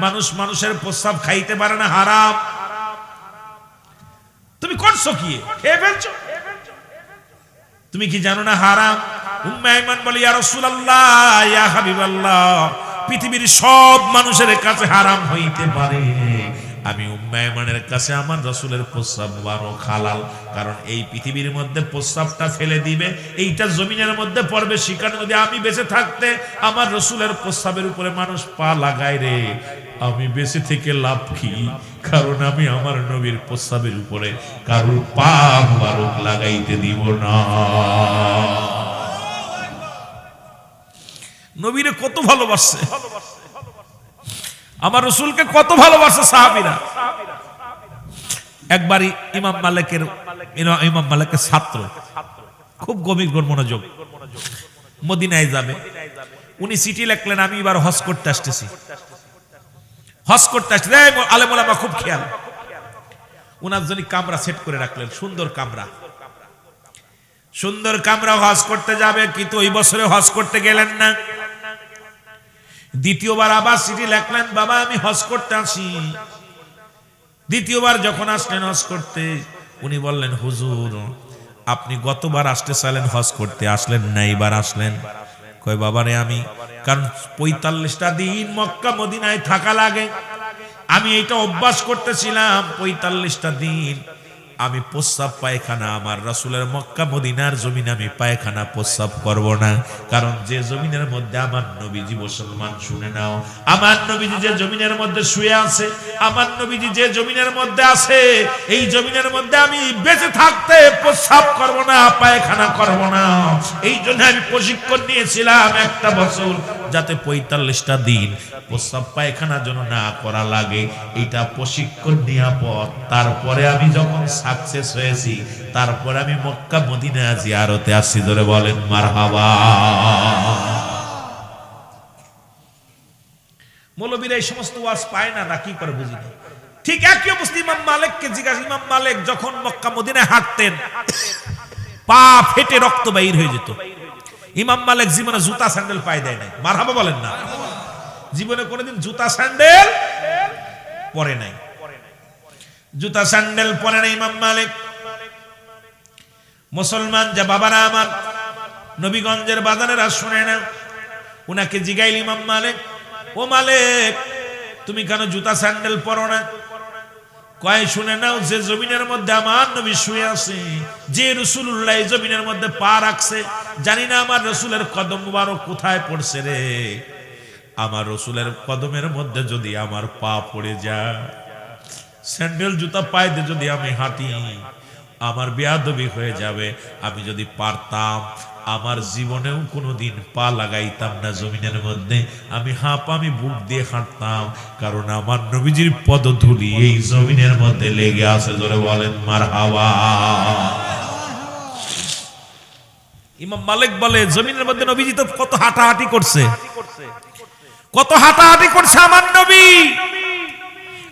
মানুষ মানুষের প্রস্রাব খাইতে পারে না, হারাম। তুমি করছো কি? খেয়ে ফেলছো। তুমি কি জানো না হারাম? উম্মে আইমান বলে, ইয়া রাসূলুল্লাহ, ইয়া হাবিবাল্লাহ, পৃথিবীর সব মানুষের কাছে হারাম হইতে পারে, আমি উম্মে আইমানের কাছে আমার রাসূলের প্রস্রাব মুবারক হালাল। কারণ এই পৃথিবীর মধ্যে প্রস্রাবটা ফেলে দিবে, এইটা জমিনের মধ্যে পড়বে, সেখানে যদি আমি বেঁচে থাকতে আমার রাসূলের প্রস্রাবের উপরে মানুষ পা লাগায় রে, আমি বেঁচে থেকে লাভ কি? কারণ আমি আমার নবীর প্রস্রাবের উপরে কারোর পা মুবারক লাগাইতে দিব না। নবীরে কত ভালোবাসছে, আমার রাসূলকে কত ভালোবাসে সাহাবীরা। একবারই ইমাম মালিকের ছাত্র, খুব গভীর মনোযোগ, মদিনায় যাবে, উনি চিঠি লিখলেন, আমি এবার হজ করতে আসতেছি, হজ করতে আসতেছি। আলেম ওলামা খুব খেয়াল, উনার জন্য কামরা সেট করে রাখলেন, সুন্দর কামরা, সুন্দর কামরা। হজ করতে যাবে, কিন্তু ওই বছরে হজ করতে গেলেন না। দ্বিতীয়বার আবার চিঠি লিখলেন, বাবা আমি হজ করতে আসি। দ্বিতীয়বার যখন আসলেন হজ করতে, উনি বললেন, হুজুর আপনি গতবার আসতে চাইলেন হজ করতে, আসলেন না, এবার আসলেন। কয় বাবারে আমি, কারণ 45টা দিন মক্কা মদিনায় থাকা লাগে, আমি এইটা অভ্যাস করতেছিলাম। 45টা দিন আমি প্রস্রাব পায়খানা আমার রাসূলের মক্কা মদিনার জমিনে আমি পায়খানা প্রস্রাব করব না। কারণ যে জমিনের মধ্যে আমার নবীজি, মুসলমান শুনে নাও, আমার নবীজি যে জমিনের মধ্যে শুয়ে আছে, আমার নবীজি যে জমিনের মধ্যে আছে, এই জমিনের মধ্যে আমি বেঁচে থাকতে প্রস্রাব করব না, পায়খানা করব না। এই জন্য আমি প্রশিক্ষণ নিয়েছিলাম 1টা বছর, যাতে 45টা দিন প্রস্রাব পায়খানা যেন না করা লাগে। এটা প্রশিক্ষণ নেওয়া পর তারপরে আমি যখন সাকসেস হয়েছি, তারপরে আমি মক্কা মদিনা জিয়ারতে আসছি। ধরে বলেন মারহাবা। মৌলবীরা এই সমস্ত ওয়াজ পায় না, না কি করে বুঝি না। ঠিক একই অবস্থা ইমাম মালিককে জিজ্ঞাসা, ইমাম মালিক যখন মক্কা মদিনায় হাঁটতেন, পা ফেটে রক্ত বাইর হয়ে যেত। ইমাম মালিক জীবনে জুতা স্যান্ডেল পায়ে দেয় নাই। মারহাবা বলেন না। জীবনে কোনোদিন জুতা স্যান্ডেল পরে নাই, জুতা স্যান্ডেল পরে নাই ইমাম মালিক। মুসলমান যা বাবারা আমার, নবীগঞ্জের বাজারেরা শুনে না, উনাকে জিগাইল ইমাম মালিক, ও মালিক তুমি কেন জুতা স্যান্ডেল পরো না? কয় শুনে নাও, যে জমিনের মধ্যে আমার নবী শুয়ে আছে, যে রাসূলুল্লাহ এই জমিনের মধ্যে পা রাখছে, জানি না আমার রাসূলের কদম মুবারক কোথায় পড়ছে রে। আমার রাসূলের কদমের মধ্যে যদি আমার পা পড়ে যায়, স্যান্ডেল জুতা পায়ে দিয়ে যদি আমি হাঁটি, আমার বেয়াদবি হয়ে যাবে। আমি যদি পারতাম আমার জীবনেও কোনোদিন পা লাগাইতাম না জমিনের মধ্যে, আমি আমি বুক দিয়ে হাঁটতাম, কারণ আমার নবীজির পদধূলি এই জমিনের মধ্যে লেগে আছে। জোরে বলেন মারহাবা। ইমাম মালিক বলে, জমিনের মধ্যে নবীজি তো কত হাঁটাহাঁটি করছে, কত হাঁটাহাঁটি করছে আমার নবী।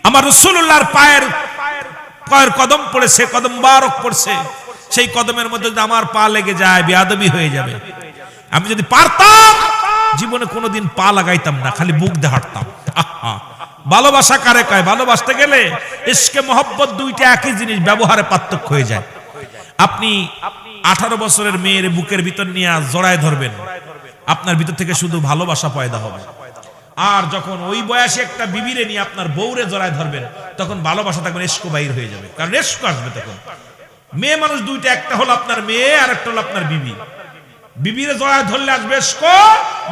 আমার রাসূলুল্লাহর পায়ের কদম পড়েছে, কদম মুবারক পড়ছে, সেই কদমের মধ্যে যদি আমার পা লেগে যায় বেয়াদবি হয়ে যাবে। আমি যদি পারতাম জীবনে কোনোদিন পা লাগাইতাম না, খালি বুক দিয়ে হাঁটতাম। ভালোবাসা কারে কয়? ভালোবাসতে গেলে ইশকে মহব্বত দুইটা একই জিনিস, ব্যবহারে পার্থক্য হয়ে যায়। আপনি 18 বছরের মেয়ের বুকের ভিতর নিয়ে জড়ায় ধরবেন, আপনার ভিতর থেকে শুধু ভালোবাসা পয়দা হবে। আর যখন ওই বয়সে একটা বিবিরে নিয়ে আপনার বউরে জড়ায় ধরবেন, তখন ভালোবাসা থাকবে, ইশক বাইর হয়ে যাবে, কারণ ইশক আসবে তখন। মেয়ে মানুষ দুইটা, একটা হলো আপনার মেয়ে আর একটা হলো আপনার বিবি। বিবিরে জড়ায় ধরলে আসবে ইশক,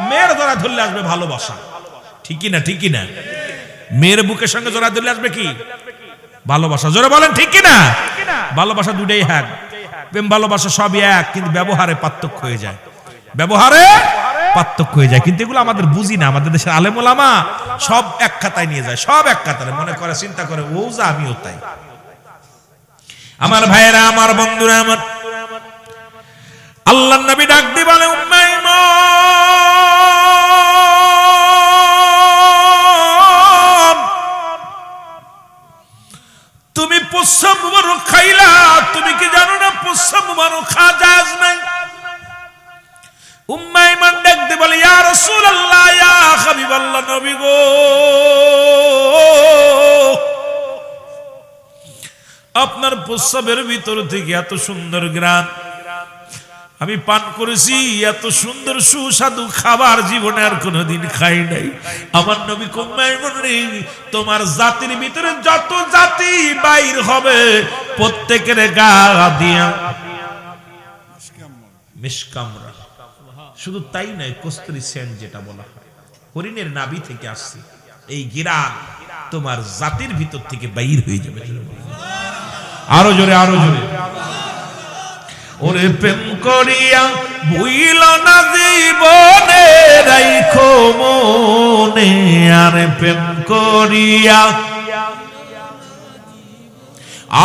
মেয়ের জড়ায় ধরলে আসবে ভালোবাসা। ঠিকই না? ঠিকই না? মেয়ের বুকের সঙ্গে জড়ায় ধরলে আসবে কি? ভালোবাসা। জোরে বলেন ঠিক কি না? ভালোবাসা দুটাই এক, প্রেম ভালোবাসা সবই এক, কিন্তু ব্যবহারে পার্থক্য হয়ে যায়, ব্যবহারে পার্থক্য হয়ে যায়। কিন্তু এগুলো আমাদের বুঝি না। আমাদের দেশের আলেম ওলামা সব এক খাতায় নিয়ে যায়, সব এক খাতায় মনে করে, চিন্তা করে ও যা আমিও তাই। আমার ভাইয়েরা, আমার বন্ধুরা আমার, আল্লাহর নবী ডাক দিয়ে বলে, উম্মে ঈমান, তুমি প্রস্রাব মুবারক খাইলা, তুমি কি জানো না প্রস্রাব মুবারক খাওয়া জায়েজ নাই? উম্মে ঈমান ডাক দিয়ে বলে, ইয়া রাসূলুল্লাহ, ইয়া হাবিবাল্লাহ, নবী গো, আপনার প্রস্রাবের ভিতর থেকে এত সুন্দর ঘ্রাণ আমি পান করেছি, এত সুন্দর সুস্বাদু খাবার জীবনে আর কোনোদিন খাই নাই। আমার নবী কম্মাই বলে, তোমার জাতির ভিতরে যত জাতি বাইর হবে প্রত্যেকের গা দিয়া মিশকামরা, শুধু তাই নয়, কস্তুরী সেন্ট যেটা বলা হয়, হরিণের নাভি থেকে আসছে, এই ঘ্রাণ তোমার জাতির ভিতর থেকে বাইর হয়ে যাবে। আরো জোরে, আরো জোরে। ওরে প্রেম করিয়া ভুইল না জীবনে, রাইখো মনে, আরে প্রেম করিয়া,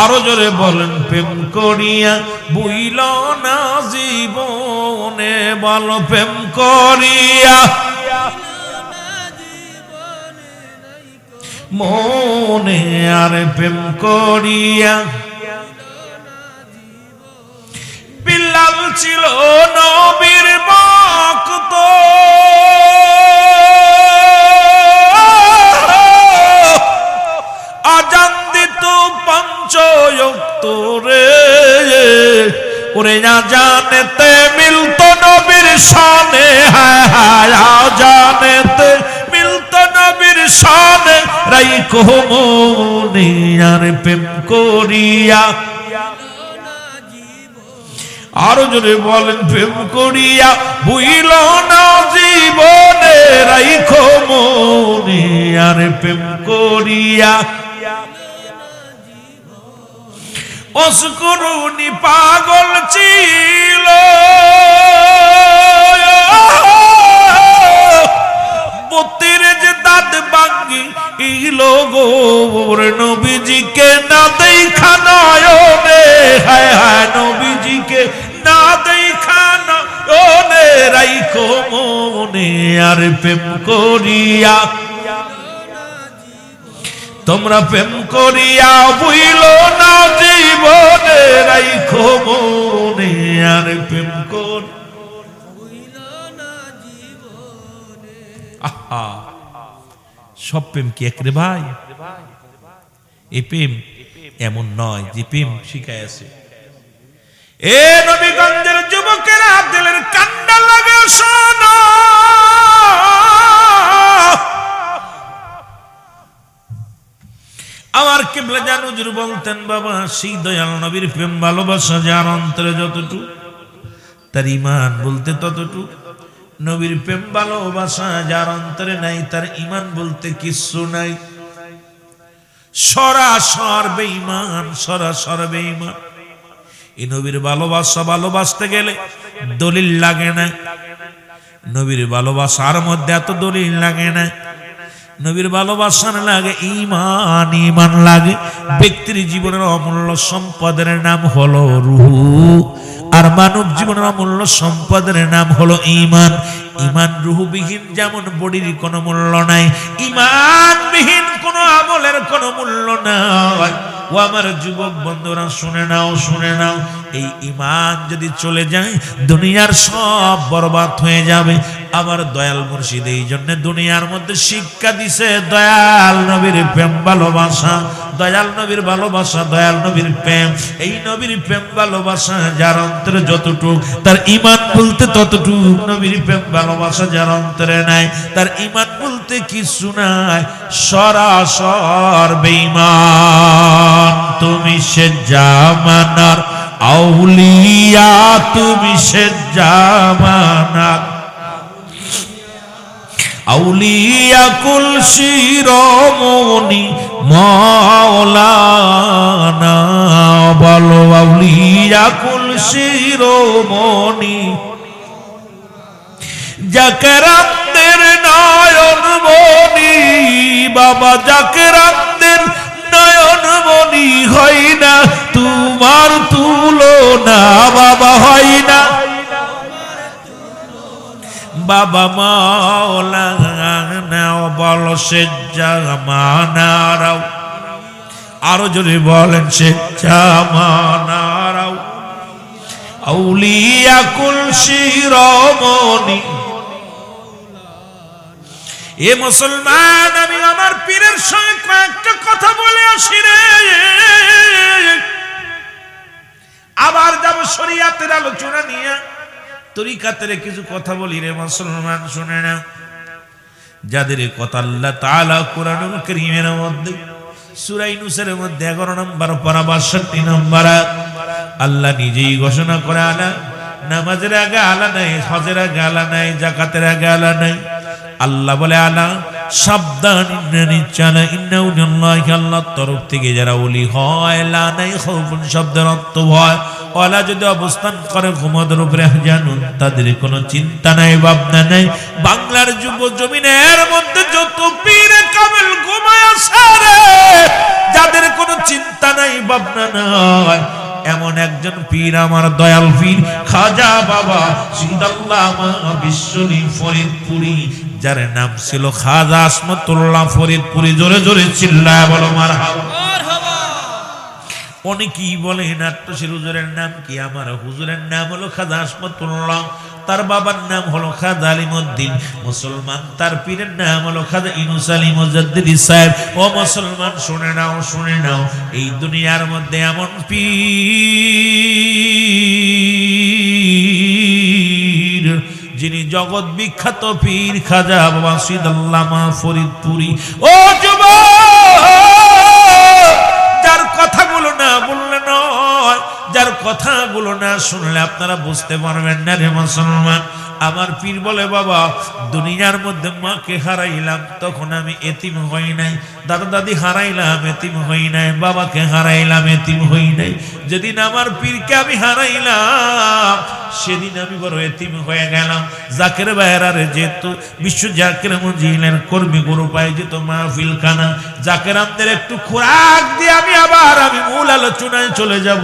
আরো জোরে বলেন, প্রেম করিয়া ভুইল না জীবনে, বল প্রেম করিয়া মনে, আরে প্রেম করিয়া। বিল্লাল ছিল নবীর ভক্ত, আজান দিত 5 ওয়াক্ত রে, ওরে আজানেতে মিলত নবীর শানে, হায় হায় আজানেতে মিলত নবীর শানে, রাইখো মনে, আর প্রেম করিয়া। আরো জোরে বলেন, প্রেম করিয়া ভুইল না জীবনে, রাইখো মনে, আর প্রেম করিয়া। অস্করুনি পাগল ছিল, বতির যে দাঁত ভাঙ্গি ইলো গোর, নবীজিকে না দেখা নয়নে, হায় হায় নবীজিকে না দেখা নয়নে, রাইখো মনে, আর প্রেম করিয়া। তোমরা প্রেম করিয়া ভুইল না জীবনে, রাইখো মনে, আর প্রেম কর। আহা, সব প্রেম কি এক রে ভাই? এই প্রেম এমন নয় যে প্রেম শিখায় আছে। এ নবীগঞ্জের যুবকেরা, দিলের কান্না লাগে শোনো, আমার কিবলা জান হুজুর বলতেন, বাবা সেই দয়াল নবীর প্রেম ভালোবাসা যার অন্তরে যতটুকু, তার ঈমান বলতে ততটুকু। নবীর প্রেম ভালোবাসা যার অন্তরে নাই, তার ঈমান বলতে কিচ্ছু নাই। সরাসর বেঈমান, সরাসর বেঈমান। এই নবীর ভালোবাসা ভালোবাসতে গেলে দলিল লাগে না। নবীর ভালোবাসার মধ্যে এত দলিল লাগে না। নবীর ভালোবাসা লাগে ঈমান, ঈমান লাগে। ব্যক্তির জীবনের অমূল্য সম্পদের নাম হলো রূহ, আর মানব জীবনের অমূল্য সম্পদের নাম হলো ঈমান। ঈমান রূহবিহীন যেমন বডির কোনো মূল্য নাই, ঈমানবিহীন কোনো আমলের কোনো মূল্য নাই। ও আমার যুবক বন্ধুরা, শুনে নাও, শুনে নাও, এই ঈমান যদি চলে যায় দুনিয়ার সব বরবাদ হয়ে যাবে। আমার দয়াল মুর্শিদ এই জন্য দুনিয়ার মধ্যে শিক্ষা দিছে দয়াল নবীর প্রেম ভালোবাসা, দয়াল নবীর ভালোবাসা, দয়াল নবীর প্রেম। এই নবীর প্রেম ভালোবাসা যার অন্তরে যতটুক, তার ঈমান বলতে ততটুক। নবীর প্রেম ভালোবাসা যার অন্তরে নাই, তার ঈমান বলতে কিছু নাই, সরাসর বেঈমান। তুমি সে জামানার আউলিয়া, তুমি সে জামানার আউলিয়া, কুল শিরোমণি মাওলানা। বলো আউলিয়া কুল শিরোমণি, জাকেরাতের নয়ন মণি। বাবা জাকেরাতের নয়ন মণি, হয় না তোমার তুলনা, বাবা হয় না বাবা মাওলানা। বলো সে জামানারাও, আরো জোরে বলেন সে জামানারাও আউলিয়া কুল শিরোমণি। এ মুসলমান, আমি আমার পীরের সঙ্গে কয়েকটা কথা বলে আসি রে, আবার যাব শরীয়তের আলোচনা নিয়ে, তরিকাতের কিছু কথা বলি রে মুসলমান, শুনে না। যাদের কথা আল্লাহ তাআলা কোরআনুল কারীমের মধ্যে সূরা ইউনূসের মধ্যে 11 নম্বর পারা 62 নম্বর আল্লাহ নিজেই ঘোষণা করে, আলা নামাজের আগে আলা নাই, হজের আগে আলা নাই, যাকাতের আগে আলা নাই। আল্লাহ বলে, আলা সাবধান, ইন্নানিচ্ছানা ইন্নাউলিল্লাহি, আল্লাহর তরফ থেকে যারা ওলি হয়, লা নাই খাউফুন শব্দের অর্থ ভয়, ওয়ালা যদি অবস্থান করে ঘুমদের উপরে জানুন, তাদের কোনো চিন্তা নাই, ভাবনা নাই। বাংলার যুব জমিনের মধ্যে যত পীর কামেল ঘুমায় আছে রে, যাদের কোনো চিন্তা নাই, ভাবনা নাই, এমন একজন পীর আমার দয়াল পীর খাজা বাবা শহীদ আল্লামা বিশ্বলী ফরিদপুরি, যার নাম ছিল খাজা আসমতুল্লাহ ফরিদপুরি। জোরে জোরে চিল্লায় বলো মারহাবা। অনেকেই বলে নাট্যশীল হুজুরের নাম কি? আমার হুজুরের নাম হলো খাজা আসমতুল্লাহ, তার বাবার নাম হলো খাজা আলিমউদ্দিন। মুসলমান, তার পীরের নাম হলো খাজা ইউনূস আলী মুজাদ্দিদি সাহেব। ও মুসলমান, শুনে নাও, শুনে নাও, এই দুনিয়ার মধ্যে এমন পীর যিনি জগৎ বিখ্যাত পীর খাজা বাবা শহীদ আল্লামা ফরিদপুরি। ও যুবক, যার কথাগুলো না বললে নয়, যার কথাগুলো না শুনলে আপনারা বুঝতে পারবেন না রে মুসলমান। আমার পীর বলে, বাবা দুনিয়ার মধ্যে মাকে হারাইলাম, তখন আমি এতিম হই নাই, দাদা দাদি হারাইলাম, এতিম হই নাই, বাবাকে হারাইলাম, এতিম হই নাই। যেদিন আমার পীরকে আমি হারাইলাম, সেদিন আমি বড় এতিম হয়ে গেলাম। জাকের বাইরারে যেহেতু বিশ্ব জাকের মঞ্জিলের কর্মী গ্রুপ আয়োজিত মাহফিল খানা, জাকেরামদের একটু খোরাক দিয়ে আমি মূল আলোচনায় চলে যাব।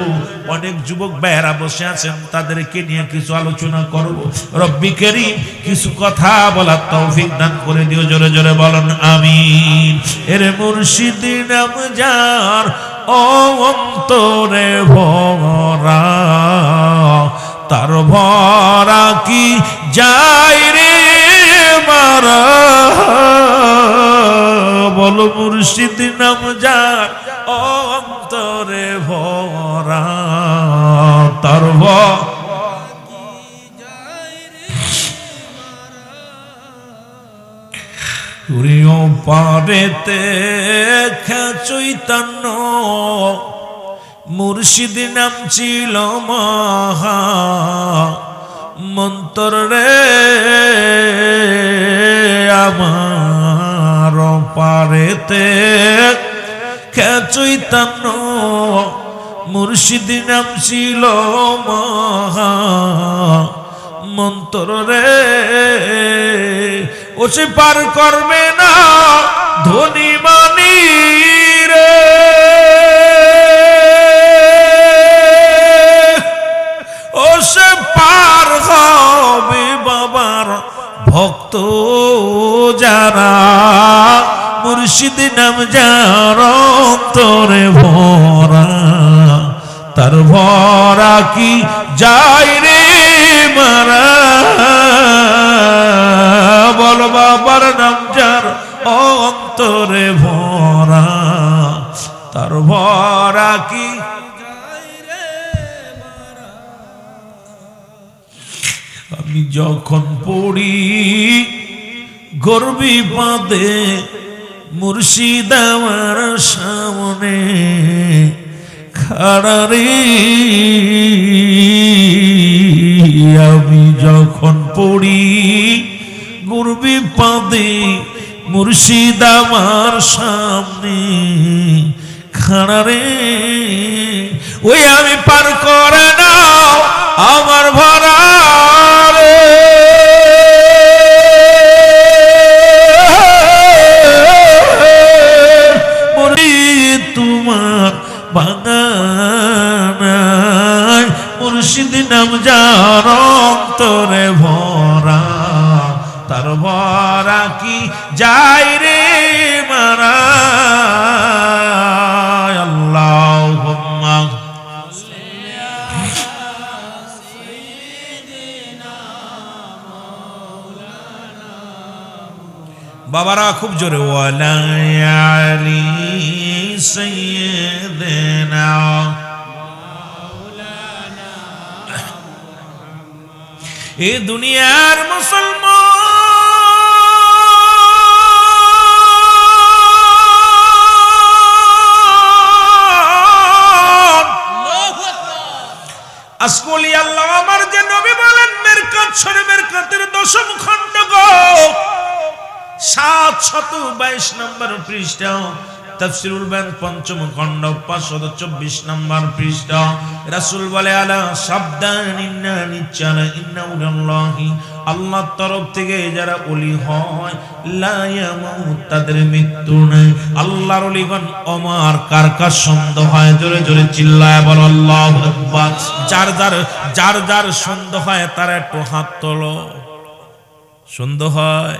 অনেক যুবক ভাইয়েরা বসে আছেন, তাদেরকে নিয়ে কিছু আলোচনা করব। রব্বি কারীম কিছু কথা বলার তৌফিক দান করে দিও। জোরে জোরে বলেন আমিন। এর মুর্শিদ নাম যার অন্তরে ভরা, তার ভরা কি যায় রে মারা। বলো মুর্শিদ নাম যার অন্তরে ভরা তার তুরিও পারেতে চৈতন্য মুর্শিদ নাম ছিল মহা মন্তর রে আমার পারেতে চৈতন্য মুর্শিদ নাম ছিল মহা মন্তর রে ও সে পার করবে না ধনী মানি রে ও সে পার হবে বাবার ভক্ত যারা মুর্শিদ নাম যার অন্তরে ভরা তার ভরা কি যায় রে মারা বল বাবার নাম যার অন্তরে ভরা তার ভরা কি যায় রে মারা আমি যখন পড়ি গর্বি পাদে মুর্শিদ আমার সামনে খাড়া রে আমি যখন পড়ি গর্বি পাদে মুর্শিদ আমার সামনে খাড়া রে ওই আমি পার করে না আমার ভরা রে তোমার বাগানায় মুর্শিদ নাম যার অন্তরে ভরা তার ভরা কি যায় রে মারা আল্লাহুম্মা বাবারা খুব জোরে ওয়ালা আলী সাইয়্যিদিনা মাওলানা এ দুনিয়ার মুসলমান আজকলি আল্লাহ আমার যে নবী বলেন মেরকাত শরীফ মেরকাতের 10ম খণ্ড গো 722 নম্বর পৃষ্ঠা তাফসীরুল বায়ান 5ম খণ্ড 524 নম্বর পৃষ্ঠা রাসূল বলে আলা সাবধান ইন্না নিশ্চয় ইন্নাউল্লাহি আল্লাহর তরফ থেকে যারা ওলি হয় লা ইয়ামুত তাদের মৃত্যু নাই আল্লাহর ওলিগণ অমর কার কার সন্দেহ হয় জোরে জোরে চিল্লায় বল আল্লাহু আকবার যার যার সন্দেহ হয় তারা একটু হাত তোলো সন্দেহ হয়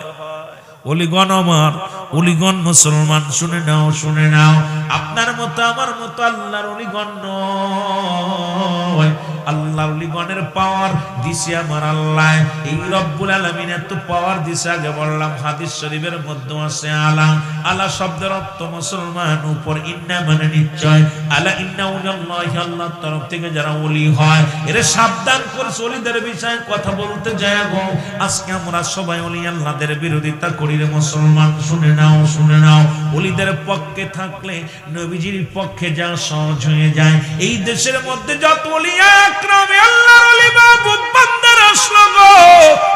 ওলিগণ আমার ওলিগণ মুসলমান শুনে নাও আপনার মতো আমার মতো আল্লাহর ওলিগণ নয় আল্লাহর ওলিগণের পাওয়ার দিছে আমার আল্লাহ এই রব্বুল আলামিন এত পাওয়ার দিছে আগে বললাম হাদিস শরীফের মধ্যে আছে আলা শব্দের অর্থ মুসলমান উপর ইন্না মানে নিশ্চয় আলা ইন্না উল্লাহি আল্লাহর তরফ থেকে যারা ওলি হয় এরে সাবধান করে ওলিদের বিষয়ে কথা বলতে যায় গো আজকে আমরা সবাই ওলি আল্লাহদের বিরোধিতা করি রে মুসলমান শুনে নাও ওলিদের পক্ষে থাকলে নবীজির পক্ষে যা সহজ হয়ে যায় এই দেশের মধ্যে যত ওলি আকরামে আল্লাহর ওলি মাহবুব বান্দার আসলো গো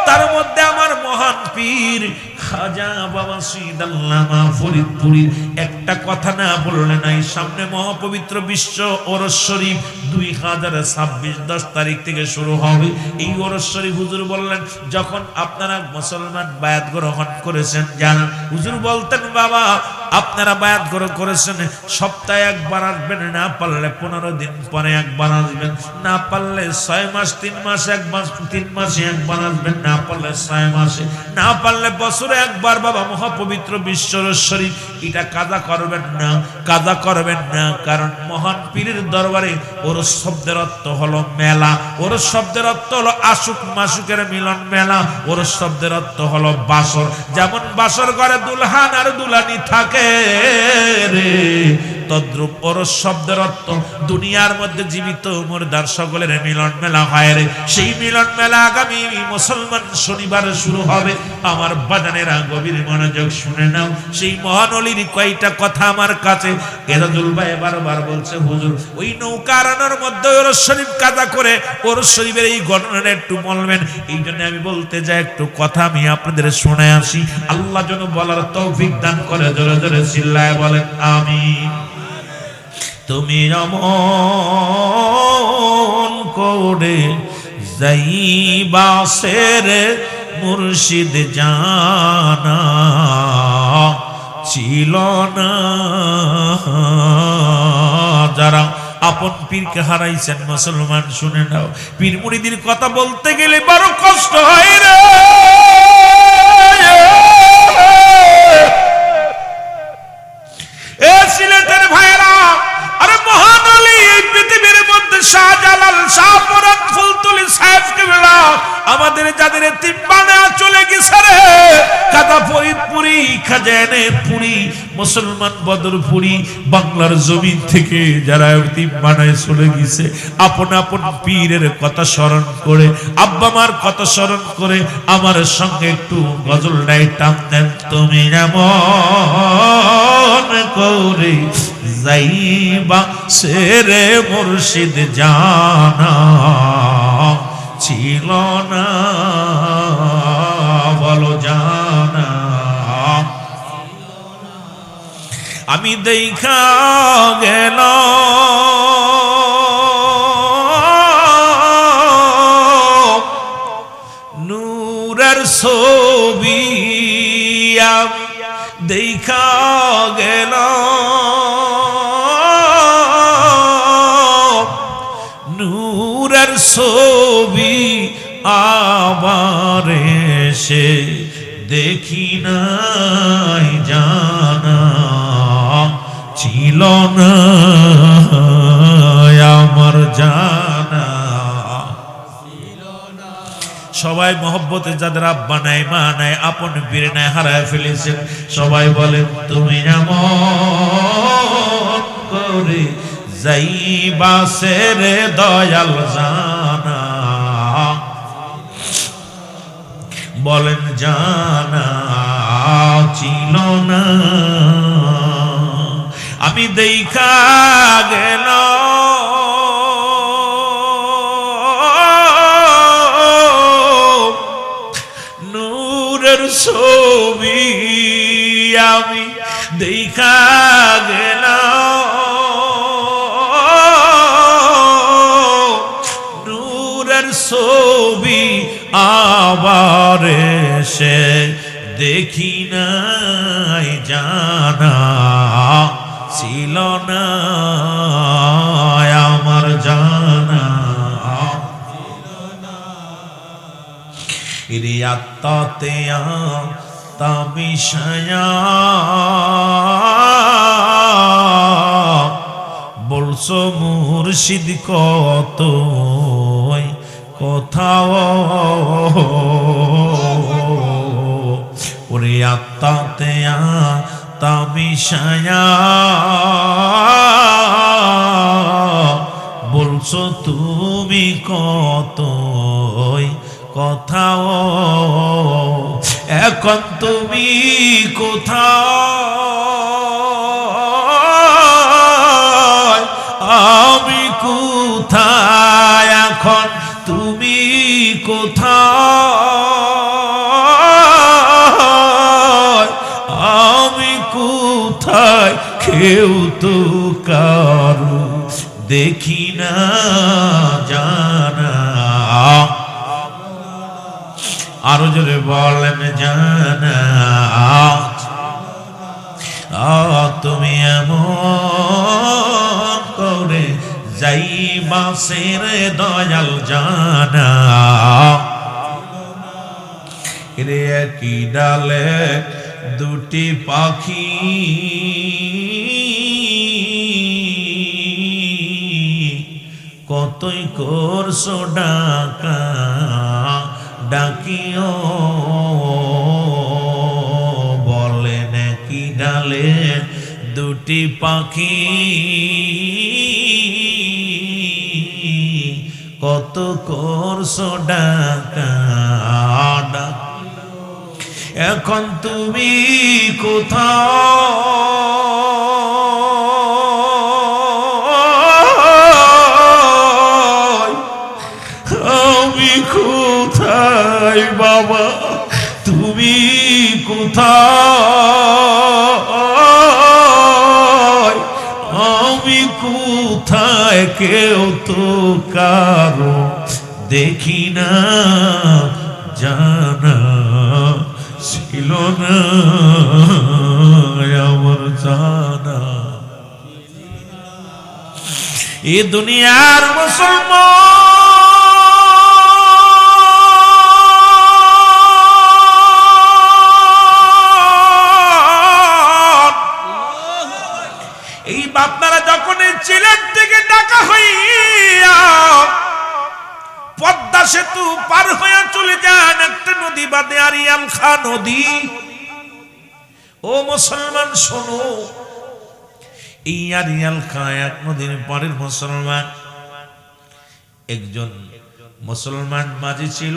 তার মধ্যে আমার মহান পীর খাজা বাবা সৈয়দ আল্লামা ফরিদপুরী একটা কথা না বললে নাই সামনে মহাপবিত্র বিশ্ব ওরস শরীফ 2026 10 তারিখ থেকে শুরু হবে এই ওরস শরীফ হুজুর বললেন যখন আপনারা মুসলমান বায়াত গ্রহণ করেছেন জানেন হুজুর বলতেন বাবা আপনারা বায়াত গ্রহণ করেছেন সপ্তাহে একবার আসবেন না পারলে 15 দিন পরে একবার আসবেন না পারলে 6 মাস 3 মাস একবার 3 মাসে একবার আসবেন না পারলে 6 মাসে না পারলে বছরে একবার বাবা মহাপবিত্র বিশ্ব ওরস শরীফ এটা কাজা করবেন না কারণ মহান পীরের দরবারে ওরস শব্দের অর্থ হলো মেলা ওরস শব্দের অর্থ হলো আশুক মাসুকের মিলন মেলা ওরস শব্দের অর্থ হলো বাসর যেমন বাসর ঘরে দুলহান আর দুলানি থাকে রে তদ্রূপ ওরস শব্দের অর্থ দুনিয়ার মধ্যে জীবিত মুর্দার সকলের মিলন মেলা হয় রে। সেই মিলন মেলা আগামী মুসলমান শনিবার শুরু হবে। আমার বাজানেরা গভীর মনোযোগ শুনে নাও। সেই মহানলীর কয়টা কথা আমার কাছে এজাজুল ভাই বারবার বলছে, হুজুর ওই নৌকা রানোর মধ্যে ওরস শরীফ কাজা করে ওরস শরীফের এই ঘটনাটা একটু বলবেন। এই জন্য আমি বলতে যাই একটু কথা আমি আপনাদের শুনে আসি। আল্লাহ যেন বলার তৌফিক দান করে। জোরে জোরে চিল্লায় বলেন আমিন। তুমি এমন করে যাইবা সেরে মুর্শিদ জানা ছিল না। যারা আপন পীরকে হারাইছেন মুসলমান শুনে নাও, পীর মুরিদির কথা বলতে গেলে বড় কষ্ট হয় রে। সিলেটের ভাইরা, আরে মহান আলী এই পৃথিবীর মধ্যে শাহজালাল শাহপরান ফুলতুলি সাহেব কেবলা আমাদের যাদের এতিম বানায়া চলে গেছে রে। কাদা ফরিদপুরি, খাজানে পুরি, মুসলমান বদরপুরি, বাংলার জমিন থেকে যারা এতিম বানায় চলে গেছে, আপন আপন পীরের কথা স্মরণ করে, আব্বা মার কথা স্মরণ করে আমার সঙ্গে একটু গজলটাই টান দেন। তুমি এমন করে যাইবা সেরে মুর্শিদ জানা ছিল না, বলো জানা। আমি দেখা গেল নূরের ছবি, আমি দেখা গেল নূরের ছবি, আবার এসে দেখি নাই জানা ছিল না আমার জানা। সবাই মহব্বতে যাদের আব্বা নাই মা নাই আপন পীর নাই হারায় ফেলেছেন, সবাই বলেন তুমি এমন করে যাইবা সেরে দয়াল জানা, বলেন জানা ছিল না। আমি দেখা গেল নূরের ছবি, আমি দেখা গেল নূরের ছবি, আবার এসে দেখি নাই জানা ছিল না আমার জানা। রিয়াতে তামিশায়া বলছো মুর্শিদ কত কোথাও, ওরে আত্মাতে তামিশায়া বলছো তুমি কত কোথাও, এখন তুমি কোথায় আমি কোথায়, এখন তুমি কোথায় আমি কোথায়, কেউ তো কারো দেখি না জানা। আরো জোরে বলেন জানা তুমি এমন করে যাইবা সেরে দয়াল জানা। রে কি ডালে দুটি পাখি কতই করছো ডাকা ডাকিও, বলেন কি ডালে দুটি একটি পাখি কত করছো ডাকা, এখন তুমি কোথায়, আমি কোথায় বাবা, তুমি কোথায়, আমি কোথায়, কেউ তো কারো দেখি না, জানা ছিল না আমার জানা। এ দুনিয়ার মুসলমান, এই বাপনারা যখন চিলেট থেকে ডাকা হইয়া পদ্মা সেতু পার হয়ে চলে যান, একটা নদী বাদে আরিয়াল খা নদী। ও মুসলমান শোনো, এই আরিয়াল খা এক নদীর পরের মুসলমান, একজন মুসলমান মাঝি ছিল,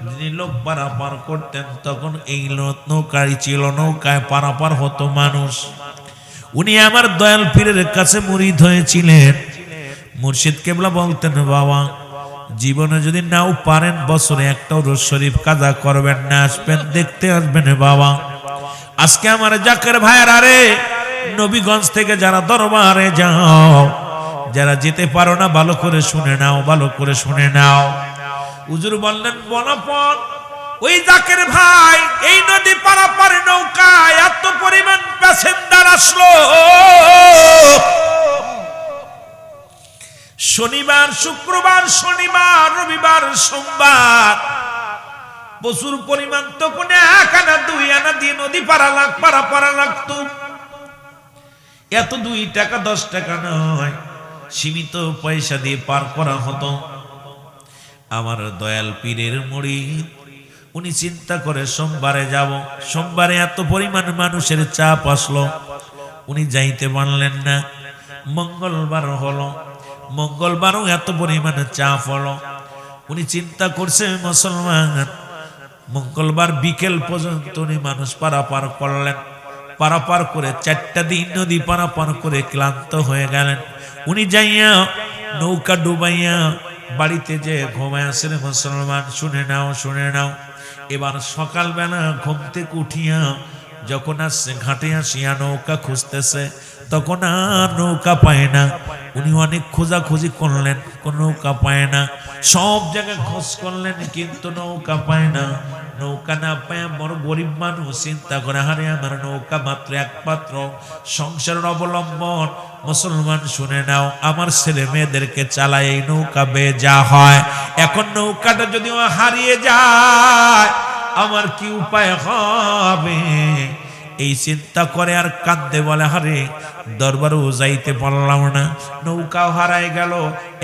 যিনি লোক পারাপার করতেন। তখন এই নৌকায় ছিল, নৌকায় পারাপার হতো মানুষ। উনি আমার দয়াল পীরের কাছে মুরিদ হয়েছিলেন। মুর্শিদ কেবলা বলতেন, বাবা জীবনে যদি নাও পারেন বছরে একটা রোজ শরীফ কাজা করবেন না, আসবেন দেখতে আসবেন বাবা। আজকে আমার জাকের ভাইয়েরা রে, নবীগঞ্জ থেকে যারা দরবারে যাও, যারা যেতে পারো না ভালো করে শুনে নাও, ভালো করে শুনে নাও। হুজুর বললেন বলাপন, ওই জাকের ভাই এই নদী পারাপার নৌকায় এত পরিমাণ প্যাসেঞ্জার আসলো, শনিবার শুক্রবার শনিবার রবিবার সোমবার প্রচুর পরিমাণ, তখন 1 আনা 2 আনা দিয়ে নদী পারা লাগতো। এত 2 টাকা 10 টাকা নয়, সীমিত পয়সা দিয়ে পার করা হতো। আমার দয়াল পীরের মুরিদ উনি চিন্তা করে সোমবারে যাব। সোমবারে এত পরিমাণ মানুষের চাপ আসলো, উনি যাইতে পারলেন না। মঙ্গলবার হলো, মঙ্গলবারও এত পরিমাণে চাপ হলো। উনি চিন্তা করছে মুসলমান, মঙ্গলবার বিকেল পর্যন্ত উনি মানুষ পারাপার করলেন। পারাপার করে 4টা দিন নদী পারাপার করে ক্লান্ত হয়ে গেলেন। উনি যাইয়া নৌকা ডুবাইয়া বাড়িতে যে ঘুমায় আসলে মুসলমান, শুনে নাও শুনে নাও। এবার সকালবেলা ঘুম থেকে উঠিয়া যখন আসছে ঘাটে আসিয়া নৌকা খুঁজতেছে, তখন আর নৌকা পায় না। উনি অনেক খোঁজাখুঁজি করলেন, কোন নৌকা পায় না। সব জায়গায় খোঁজ করলেন কিন্তু নৌকা পায় না। নৌকা না পায় বড় গরিব মানুষ চিন্তা করে, হারে আমার নৌকা মাত্র একমাত্র সংসারের অবলম্বন। মুসলমান শুনে নাও, আমার ছেলে মেয়েদেরকে চালায় এই নৌকা বেয়ে যা হয়। এখন নৌকাটা যদি হারিয়ে যায় আমার কি উপায় হবে? এই চিন্তা করে আর কাঁদতে বলে, হারে দরবারও যাইতে পারলাম না, নৌকাও হারাই গেল,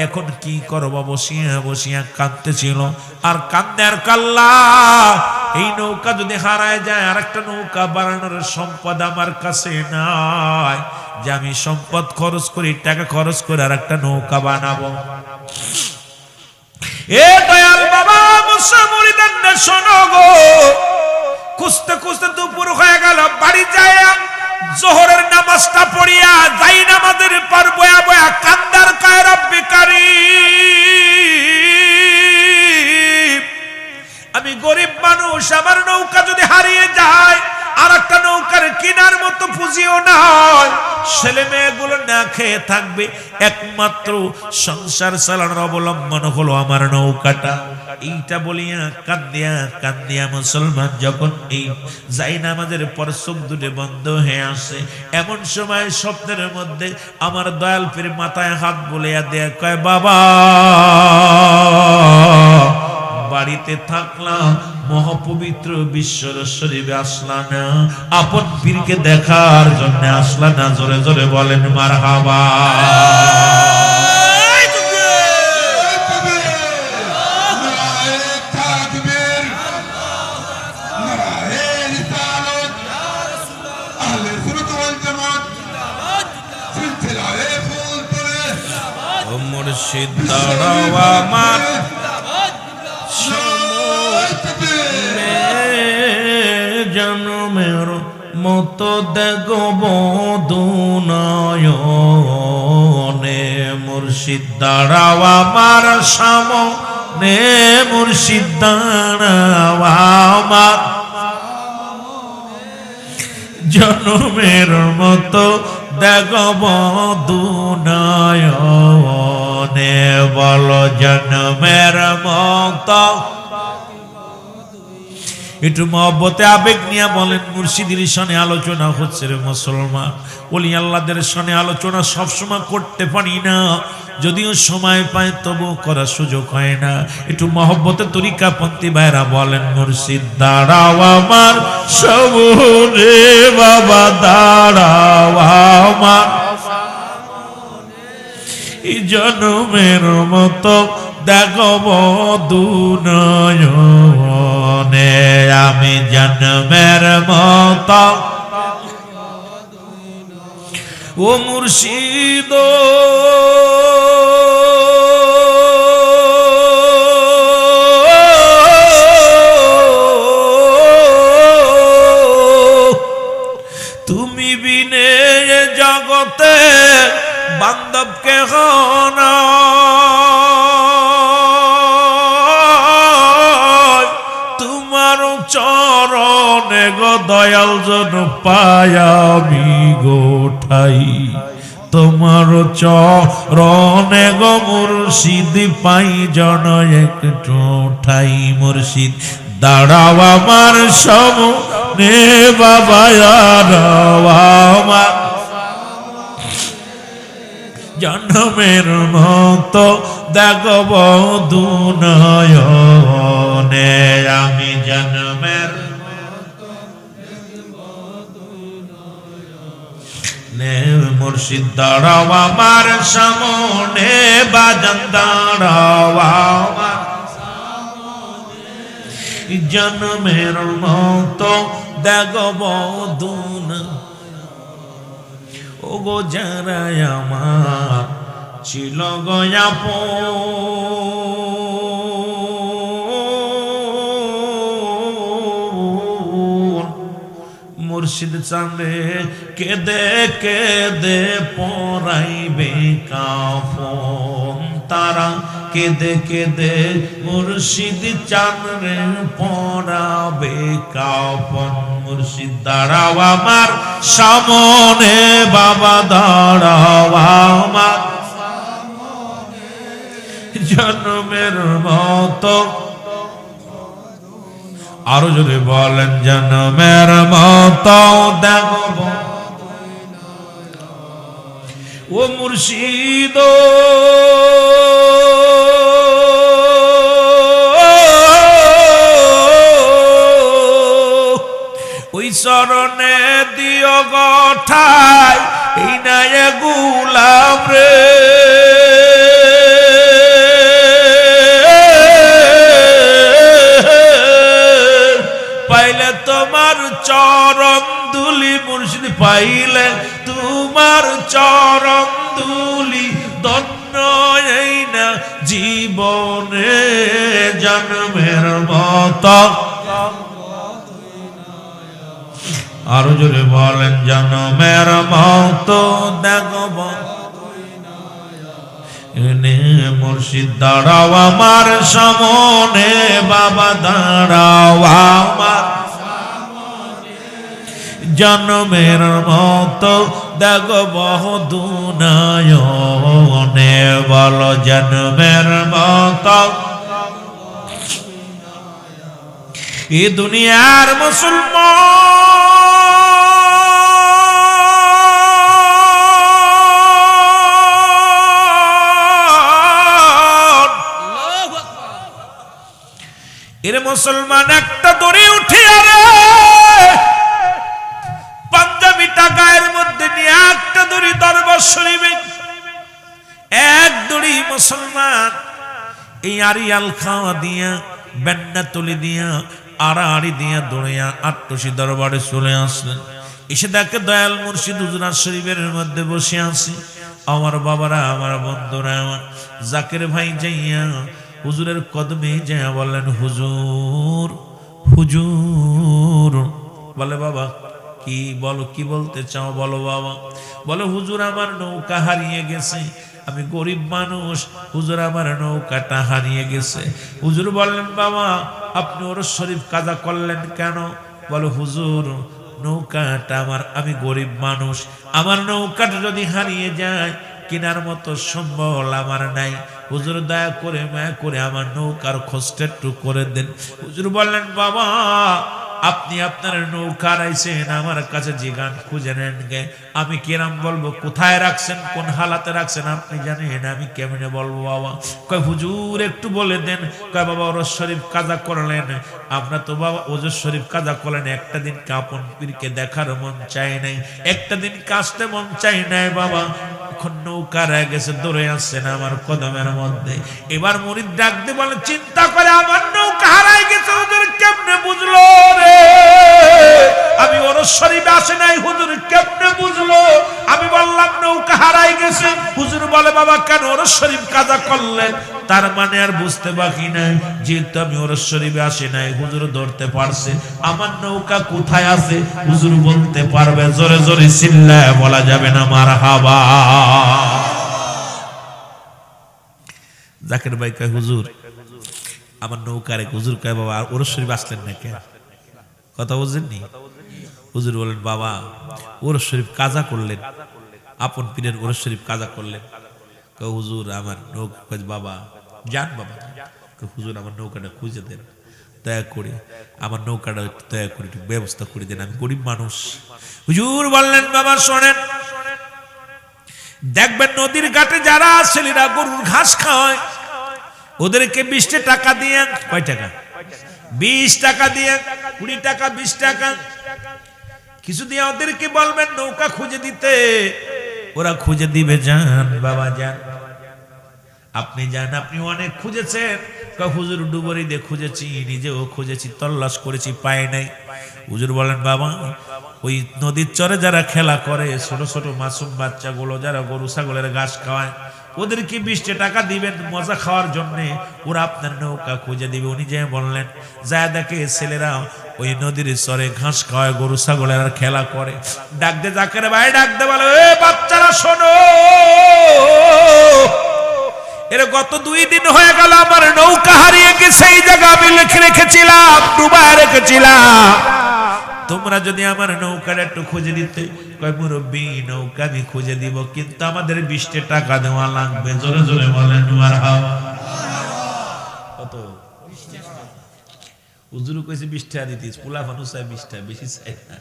এখন কি করব? বসিয়া বসিয়া কাঁদতেছিল। আর কান্দে আর কাল্লা, এই নৌকা যদি হারায় যায় আর একটা নৌকা বানানোর সম্পদ আমার কাছে নাই, যে আমি সম্পদ খরচ করি, টাকা খরচ করে আর একটা নৌকা বানাবো। এ দয়াল বাবা মুসলমানদের না শোনো গো, খুঁজতে খুঁজতে দুপুর হয়ে গেল। বাড়ি যায় জোহরের নামাজটা পড়িয়া যাই নামাজের পর বয়া বয়া কান্দার কয় রব্বি কারীম, আমি গরিব মানুষ, আমার নৌকা যদি হারিয়ে যায় আর একটা নৌকার কিনার মতো পুঁজিও নয়, ছেলে মেয়েগুলো না খেয়ে থাকবে, একমাত্র সংসার চালানোর অবলম্বন হলো আমার নৌকাটা। এইটা বলিয়া কান্দিয়া কান্দিয়া মুসলমান যখন এই যাই নামাজের পর চোখ দুটো বন্ধ হয়ে আসে, এমন সময় স্বপ্নের মধ্যে আমার দয়াল পীর মাথায় হাত বলিয়া দেয়া কয়, বাবা বাড়িতে থাকলাম, মহাপবিত্র বিশ্বর শরীফে আসলা না, আপন পীরকে দেখার জন্য আসলা না? জোরে জোরে বলেন মারহাবা। মুর্শিদ দাঁড়াও আমার সামনে, জনমের মতো দেখব দুনয়নে। মুর্শিদ দাঁড়াও আমার সামনে, মুর্শিদ দাঁড়াও আমার জনমের মতো দেখব দুনয়নে। বলো জনমের মতো, একটু মহব্বতে আবেগ নিয়ে বলেন। মুর্শিদের সনে আলোচনা হচ্ছে রে মুসলমান। ওলি আল্লাহদের সনে আলোচনা সবসময় করতে পারি না, যদিও সময় পায় তবু করার সুযোগ হয় না। একটু মহব্বতে তরিকাপন্থী ভাইরা বলেন মুর্শিদ দাঁড়াও আমার সামনে, বাবা দাঁড়াও আমার জনমের মতো দেখব দুনয়নে। আমি জনমের মতো ও মুর্শিদ তুমি বিনে জগতে বান্ধব কেহ নাই, তোমার চরণে গো দয়াল জন পায়ামি গোঠাই। তোমার চরণে গো মুর্শিদ পাই জন একটু ঠাই। মুর্শিদ দাঁড়াও আমার সামনে, বাবা আমার জনমের মতো দেখব দুনয়নে। আমি জনমের মুর্শিদ দাঁড়াও আমার সামনে, বাজান দাঁড়াও আমার জনমের মতো দেখব দুনয়নে। ও গো যারা আমার ছিল গয়াপ, মুর্শিদ চাঁদে কেদে কেদে পরাইবে কাফন। তারা কেদে কেদে মুর্শিদ চাঁদে পরাবে কাফন। মুর্শিদ দাঁড়াও আমার সামনে, বাবা দাঁড়াও আমার জনমের মতো। আরো যদি বলেন জনমের মতো দেখব ও মুর্শিদ ওই চরণে দিও গঠাই এই নাই গুলাম রে। পাইলে তোমার চরণ দুলি মুর্শিদ, পাইলে তোমার চরণ দুলি ধন্য এই না জীবনে জন্মের মতো। আরো জোরে বলেন জন্মের মতো দেখব। মুর্শিদ দাঁড়াও আমার সামনে, বাবা দাঁড়াও আমার জন্মের মতো দেখব দুনয়নে। বলো জন্মের মতো। এই দুনিয়ার মুসলমান, এর মুসলমান একটা দড়ি উঠে আরে পাঞ্জাবিটা গায়ের মধ্যে নিয়ে একটা দড়ি দরবার শরীফে, এক দড়ি মুসলমান এই আরিয়াল খাওয়া দিয়া বেন্না তুলি দিয়া আড়াআড়ি দিয়া দৌড়িয়া আট্টসি দরবারে চলে আসলেন। এসে দেখে দয়াল মুর্শিদ হুজুরাত শরীফের মধ্যে বসে আছে। আমার বাবারা, আমার বন্ধুরা, আমার জাকের ভাই যাইয়া হুজুরের কদমে যাইয়া বললেন, হুজুর হুজুর। বলে বাবা কি বলো, কি বলতে চাও বলো বাবা। বলে হুজুর আমার নৌকা হারিয়ে গেছে, আমি গরিব মানুষ, হুজুর আমার নৌকাটা হারিয়ে গেছে। হুজুর বললেন বাবা আপনি ওরস শরীফ কাজা করলেন কেন? বলো হুজুর নৌকাটা আমার, আমি গরিব মানুষ, আমার নৌকাটা যদি হারিয়ে যায় কেনার মতো সম্বল আমার নাই, হুজুর দয়া করে মায়া করে আমার নৌকার খোঁজটা একটু করে দেন। হুজুর বললেন বাবা আপনি আপনার নৌকা রাইছেন, আমার কাছে জিগান খুঁজে নেন গে, আমি কিরাম বলবো কোথায় রাখছেন, কোন হালাতে রাখছেন আপনি জানেন, আমি কেমনে বলবো বাবা। কয় হুজুর একটু বলে দেন। কয় বাবা ওরস শরীফ কাজা করলেন, আমরা তো বাবা ওজর শরীফ কাজা করলেন, একটা দিন কাপন পীরকে দেখার মন চাই নাই, একটা দিন কাশতে মন চাই নাই বাবা, এখন নৌকা রয়ে গেছে দৌড়ে আসছেন আমার কদমের মধ্যে। এবার মুরিদ ডাক দিয়ে বলে চিন্তা করে আমার নৌকা হারাই গেছে, হুজুর কেমনে বুঝলো রে? আমি ওরস শরীফে আসে নাই, হুজুর কেমনে বুঝলো? আমি বললাম নৌকা হারাই গেছে। হুজুর বলে বাবা কেন ওরস শরীফ কাজা করলেন? তার মানে আর বুঝতে বাকি নাই, যেহেতু আমি ওরস শরীফে আসে নাই, হুজুর ধরতে পারছে আমার নৌকা কোথায় আছে, হুজুর বলতে পারবে। জোরে জোরে চিল্লায় বলা যাবে না মারহাবা। জাকির ভাই কয় হুজুর আমার নৌকা রে। হুজুর কয় বাবা ওরস শরীফ আসলেন না কেন? কথা বুঝেননি? হুজুর বলেন বাবা ওরস শরীফ কাজা করলেন, আপন পীরের ওরস শরীফ কাজা করলেন। কয় হুজুর আমার নৌকা, কয় বাবা যান বাবা, হুজুর আমার নৌকাটা খুঁজে দেন, দয়া করে আমার নৌকাটা দয়া করে একটু ব্যবস্থা করে দেন, আমি গরিব মানুষ। হুজুর বললেন বাবা শোনেন, দেখবেন নদীর ঘাটে যারা ছেলেরা গরুর ঘাস খাওয়ায় ওদেরকে 20 টাকা দিয়ে, কয় টাকা? 20 টাকা দিয়ে, 20 টাকা 20 টাকা কিছু দিয়ে ওদেরকে বলবেন নৌকা খুঁজে দিতে, ওরা খুঁজে দিবে। যান বাবা যান, আপনি যান, আপনি অনেক খুঁজেছেন। হুজুর ডুবরি দিয়ে খুঁজেছি, নিজেও খুঁজেছি, তল্লাশ করেছি, পাই নাই। হুজুর বলেন বাবা ওই নদীর চরে যারা খেলা করে, ছোট ছোট মাসুম বাচ্চাগুলো যারা গরু ছাগলের ঘাস খাওয়ায়, ওদেরকে 20 টাকা দিবেন মজা খাওয়ার জন্যে, ওরা আপনার নৌকা খুঁজে দিবে। উনি যে বললেন যা দেখে ছেলেরা ওই নদীর চরে ঘাস খাওয়ায়, গরু ছাগলের খেলা করে। ডাক দে জাকের ভাই, ডাক দে বলে এ বাচ্চারা শোনো, এর গত 2 দিন হয়ে গেল আমার নৌকা হারিয়ে গেছে, এই জায়গা আমি লিখে রেখেছিলাম, ডুবায় রেখেছিলাম, তোমরা যদি আমার নৌকাটা একটু খুঁজে দিতে। কয় মুরব্বি নৌকা আমি খুঁজে দিব, কিন্তু আমাদের 20 টাকা দেওয়া লাগবে। জোরে জোরে বলেন মারহাবা। কত? হুজুর কইছে 20 টাকা দিতিস, পোলা মানুষ 20 টাকা বেশি চাই না।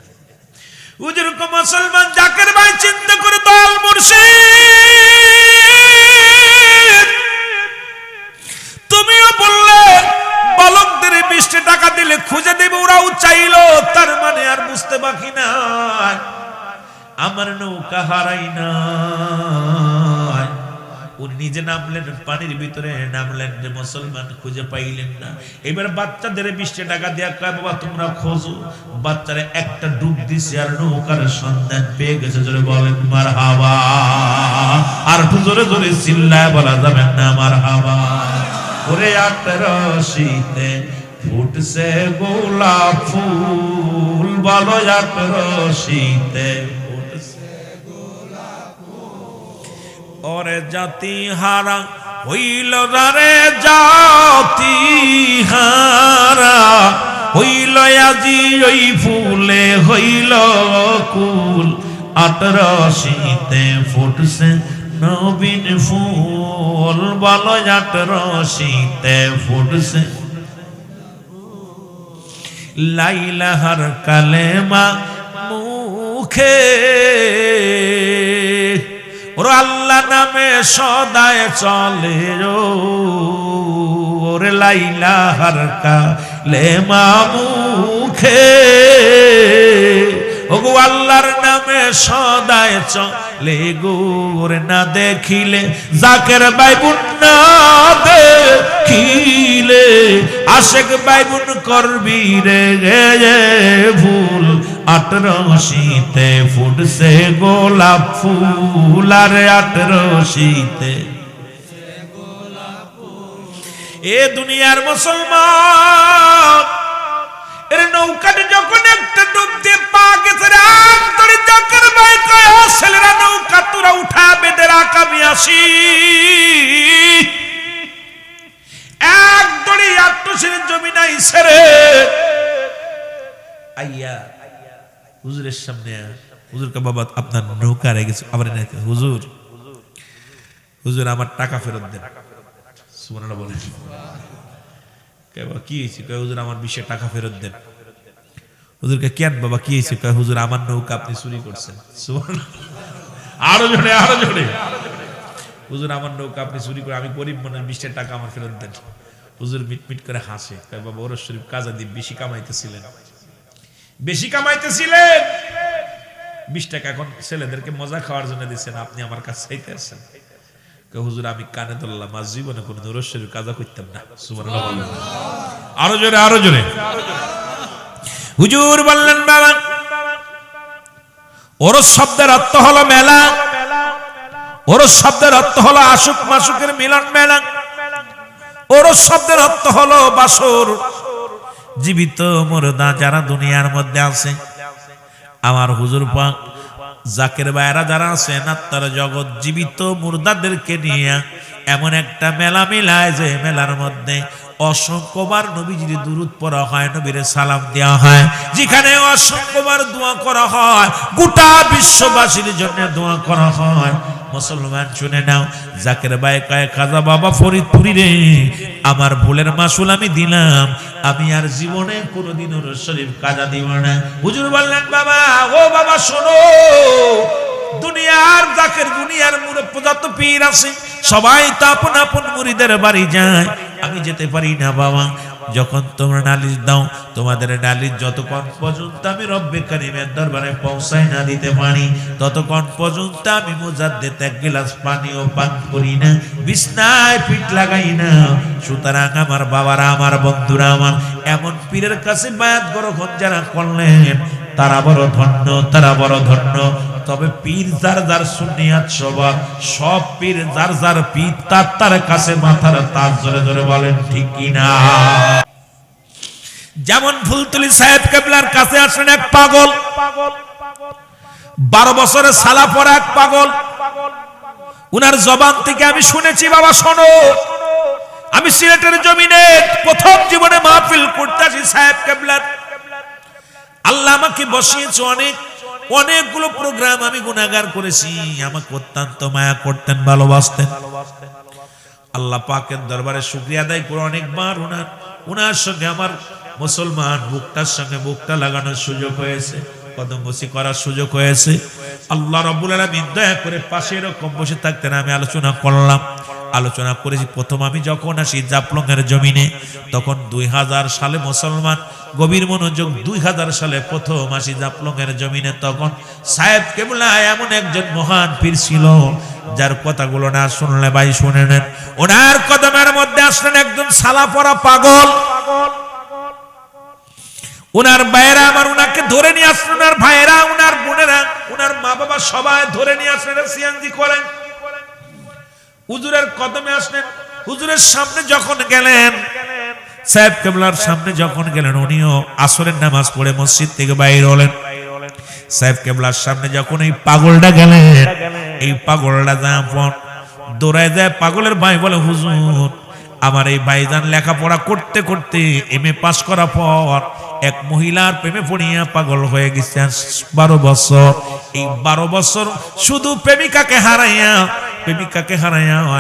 হুজুর কো মুসলমান জাকের ভাই চিন্তা করে দল মুর্শিদ, তুমিও বললে বালকদের 20 টাকা দিলে খুঁজে দেবে, ওরাও চাইলো, তার মানে আর বুঝতে বাকি নাই আমার নৌকা হারাই না। উনি নিজে নামলেন পানির ভিতরে, নামলেন যে মুসলমান খুঁজে পাইলেন না। এবার বাচ্চাদের 20 টাকা দেয়া, কয় বাবা তোমরা খোঁজো। বাচ্চারা একটা ডুব দিছে আর নৌকার সন্ধান পেয়ে গেছে। জোরে বলেন মারহাবা। আর জোরে জোরে চিল্লায় বলা যাবে না মারহাবা। ওরে 18 ফুটছে গোলাপ ফুল, বলো 18 ওরে জাতি হারা হইল রে, জাতি হারা হইল আজি ওই ফুলে হইল কুল। 18 ফুটছে নবীন ফুল, বলো 18 ফুটছে লাইলাহার কালেমা মুখে, ওরে আল্লাহ নামে সদায় চলে ওরে লাইলাহার কালেমা মুখে, ওগো আল্লাহর নামে সদায় চলে গোরে না দেখিলে জাকের বাইবুন না দেখিলে আশেক বাইবুন করবি রে ভুল 18শীতে ফুটছে গোলাপ ফুল আর 18শীতে এ দুনিয়ার মুসলমান এর নৌকাটা যখন একটা ডুব দিয়ে পা গেছে রাত ধরে জাকের ভাই কয় ছেলেরা নৌকা তোরা উঠা বেঁধে রাখ আমি আসি এক দড়ি 18শীর জমি নাই ছেড়ে আইয়া হুজুরের সামনে হুজুর কা বাবা আপনার নৌকা রেখে গেছে আবার হুজুর হুজুর আমার টাকা ফেরত দেন সুবহানাল্লাহ বলেন কি হয়েছে কয় হুজুর আমার 20 টাকা ফেরত দেন হুজুরকে কেন বাবা কি হয়েছে কয় হুজুর আমার নৌকা আপনি চুরি করছেন সুবহানাল্লাহ আরো জোরে হুজুর আমার নৌকা আপনি চুরি করে আমি গরিব মানুষ 20 টাকা আমার ফেরত দেন হুজুর মিটমিট করে হাসে কয় বাবা ওর শরীফ কাজা দিয়ে বেশি কামাইতেছিলেন 20 টাকা এখন ছেলেদেরকে মজা খাওয়ার জন্য দিচ্ছেন আপনি আমার কাছে চাইতে আসছেন হুজুর আমি কানে ধরলাম আজ জীবনে কোনো নূরের শরীফ কাজা করতাম না সুবহানাল্লাহ আরো জোরে হুজুর বললেন বাবা ওরস শব্দের অর্থ হলো মেলা ওরস শব্দের অর্থ হলো আশুক মাসুকের মিলন মেলা ওরস শব্দের অর্থ হলো বাসর জীবিত মুর্দা যারা দুনিয়ার মধ্যে আছে আমার হুজুর পাক জাকের ভাইরা যারা আছেন আত্মার জগৎ জীবিত মুর্দাদেরকে নিয়ে এমন একটা মেলা মিলায় যে মেলার মধ্যে অসংখ্যবার নবীজির দুরূদ পড়া হয় নবীর সালাম দেওয়া হয় যেখানে অসংখ্যবার দোয়া করা হয় গোটা বিশ্ববাসীর জন্য দোয়া করা হয় মুসলমান শুনে নাও জাকের ভাই কয় খাজা বাবা ফরিদপুরি রে আমার ভুলের মাসুল আমি দিলাম আমি আর জীবনে কোনোদিন ওর শরীফ কাজা দিব না হুজুর বললেন বাবা ও বাবা শোনো দুনিয়ার জাকের দুনিয়ার মুরব্বত পীর আছে সবাই তো আপন আপন মুরিদের বাড়ি যায় আমি যেতে পারি না বাবা যখন তোমরা নালিশ দাও তোমাদের নালিশ যতক্ষণ পর্যন্ত আমি রব্বে কারীমের দরবারে পৌঁছাই না দিতে পারি ততক্ষণ পর্যন্ত আমি মুজাদ্দিদ এক গ্লাস পানিও পান করি না বিছনায় পিঠ লাগাই না সুতরাং আমার বাবারা আমার বন্ধুরা আমার এমন পীরের কাছে বায়াত গ্রহণ যারা করলেন তারা বড় ধন্য তবে পীর যার যার সুন্নিয়াত স্বভাব সব পীর যার যার পীর তার কাছে মাথার তাজ জোরে জোরে বলেন ঠিক কিনা যেমন ফুলতুলি সাহেব কেবলার কাছে আসেন এক পাগল 12 বছরের সালা পড়া এক পাগল উনার জবান থেকে আমি শুনেছি বাবা শোনো আমি সিলেটের জমিনে প্রথম জীবনে মাহফিল করতে আসি সাহেব কেবলার আল্লাহ আমাকে বসিয়েছে অনেকগুলো প্রোগ্রাম আমি গুনাহগার করেছি আমাকে অত্যন্ত মায়া করতেন ভালোবাসতেন আল্লাহ পাকের দরবারে শুকরিয়া আদায় করে অনেকবার উনার সঙ্গে আমার মুসলমান বুকটার সঙ্গে বুকটা লাগানোর সুযোগ হয়েছে কদম বসি করার সুযোগ হয়েছে আল্লাহ রাব্বুল আলামিন দয়া করে পাশে এরকম বসে থাকতেন আমি আলোচনা করেছি প্রথম আমি যখন আসি জাফলংয়ের জমিনে তখন 2000 সালে মুসলমান গভীর মনোযোগ 2000 সালে প্রথম আসি জাফলংয়ের জমিনে তখন সাহেব কেবলা এমন একজন মহান পীর ছিল যার কথাগুলো না শুনলে ভাই শুনে নেন ওনার কদমের মধ্যে আসলেন একজন সালা পরা পাগল উনার ভাইয়েরা আমার উনাকে ধরে নিয়ে আসলেন উনার ভাইয়েরা উনার বোনেরা উনার মা বাবা সবাই ধরে নিয়ে আসলেন সিএনজি করেন হুজুরের কদমে আসলেন হুজুরের সামনে যখন গেলেন সাহেব কেবলার সামনে যখন গেলেন উনিও আসরের নামাজ পড়ে মসজিদ থেকে বাইরে হলেন সাহেব কেবলার সামনে যখন এই পাগলটা গেলেন এই পাগলটা যখন দৌড়ায় যায় পাগলের ভাই বলে হুজুর আমার এই ভাইজান লেখাপড়া করতে করতে এমএ পাস করার পর এক মহিলার প্রেমে পড়িয়া পাগল হয়ে গেছে 12 বছর এই 12 বছর শুধু প্রেমিকাকে হারাইয়া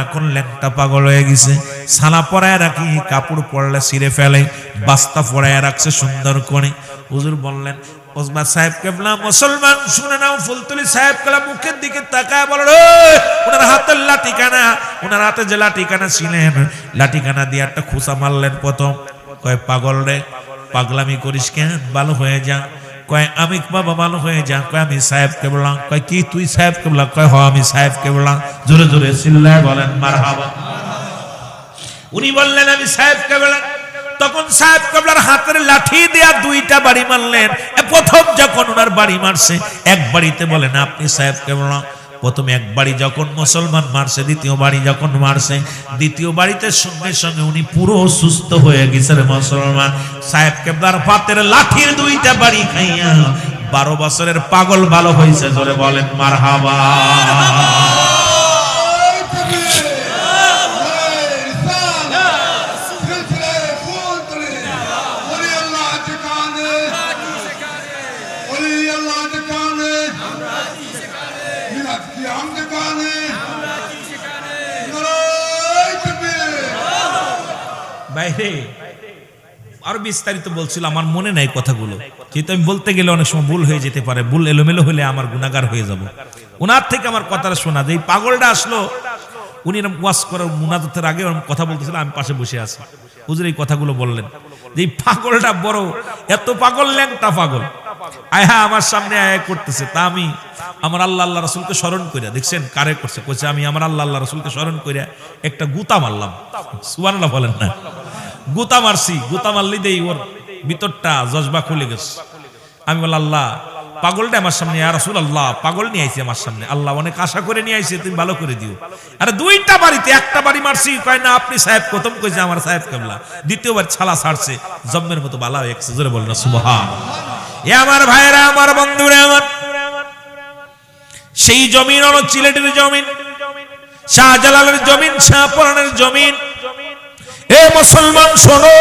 এখন ল্যাংটা পাগল হয়ে গেছে সালা পরায় রাখি কাপড় পরলে ছিঁড়ে ফেলে বাস্তা পরায় রাখছে সুন্দর করে হুজুর বললেন ওসমান সাহেব কেবলা মুসলমান শুনে নাও ফুলতুলি সাহেব কেবলা মুখের দিকে তাকায় বলল ওনার হাতের লাঠিখানা ওনার হাতে যে লাঠিখানা ছিলেন লাঠিখানা দিয়ে একটা খোঁচা মারলেন প্রথম কয় পাগল রে পাগলামি করিস কেন ভালো হয়ে যা কয় আমি বাবা ভালো হয়ে যা, কয় আমি সাহেব কেবলা। কয় কি তুই সাহেব কেবলা? কয় হ আমি সাহেব কেবলা। জোরে জোরে চিল্লায় বলেন মারহাবা। উনি বললেন আমি সাহেব কেবলা। তখন সাহেব কেবলার হাতের লাঠি দিয়া 2টা বাড়ি মারলেন। প্রথম যখন ওনার বাড়ি মারছে, এক বাড়িতে বলেন আপনি সাহেব কেবলা। প্রথম এক বাড়ি যখন মুসলমান মারছে, দ্বিতীয় বাড়ি যখন মারছে, দ্বিতীয় বাড়িতে সঙ্গে সঙ্গে উনি পুরো সুস্থ হয়ে গেছে মুসলমান। সাহেব কেবলার হাতের লাঠির 2টা বাড়ি খাইয়া 12 বছরের পাগল ভালো হয়েছে। জোরে বলেন মারহাবা। বাইরে আরো বিস্তারিত বলছিল, আমার মনে নাই কথাগুলো, যেহেতু আমি বলতে গেলে অনেক সময় ভুল হয়ে যেতে পারে, ভুল এলোমেলো হলে আমার গুনাহগার হয়ে যাব। ওনার থেকে আমার কথাটা শোনা যে এই পাগলটা আসলো, উনি এরকম ওয়াজ করার মুনাজাতের আগে এরকম কথা বলতেছিল, আমি পাশে বসে আছি। হুজুর এই কথাগুলো বললেন যে এই পাগলটা বড়, এত পাগল ল্যাংটা পাগল আয়া আমার সামনে আয়া করতেছে। তা আমি আমার আল্লাহ আল্লাহ রাসূলকে স্মরণ কইরা, দেখছেন কারে করছে, কইছে আমি আমার আল্লাহ আল্লাহ রাসূলকে স্মরণ কইরা একটা গুতা মারলাম। সুবহানাল্লাহ বলেন না? গুতা মারছি, গুতা মারলি দেই ওর ভিতরটা জজবা খুলে গেছে। আমি বললাম আল্লাহ পাগলটা আমার সামনে, ইয়া রাসূলুল্লাহ পাগল নিয়ে আইছি আমার সামনে, আল্লাহ অনেক আশা করে নিয়ে আইছি, তুমি ভালো করে দিও। আরে 2টা বাড়িতে একটা বাড়ি মারছি, কয় না আপনি সাহেব, প্রথম কইছে আমার সাহেব কেবলা, দ্বিতীয়বার ছালা ছাড়ছে, জম্মের মতো বালা হয়ে গেছে। জোরে বলেন সুবহানাল্লাহ। এ আমার ভাইরা, আমার বন্ধুরা, আমার সেই জমিন হলো সিলেটের জমিন, শাহজালালের জমিন, শাহপরানের জমিন। এ মুসলমান শোনো,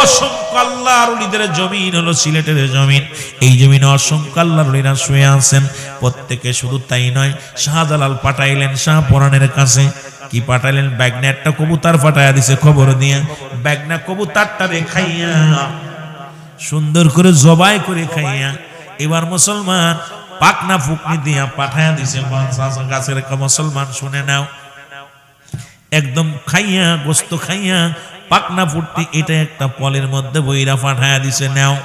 অসংখ্য আল্লাহর ওলিদের জমিন হলো সিলেটের জমিন। এই জমিনে অসংখ্য আল্লাহর ওলিরা শুয়ে আছেন। প্রত্যেকে শুধু তাই নয়, শাহজালাল পাঠাইলেন শাহপরানের কাছে। কি পাঠাইলেন? ব্যাগনা একটা কবুতর পাঠাইয়া দিছে খবর দিয়ে। ব্যাগনা কবুতরটা খাইয়া সুন্দর করে জবাই করে খাইয়া এবার মুসলমান পাকনা ফুকনি দিয়া পাঠাইয়া দিছে গাছের। মুসলমান শুনে নাও, একদম খাইয়া গোস্ত খাইয়া পাকনা ফুটতি এটা একটা পলের মধ্যে বইরা পাঠাইয়া দিছে, নাও।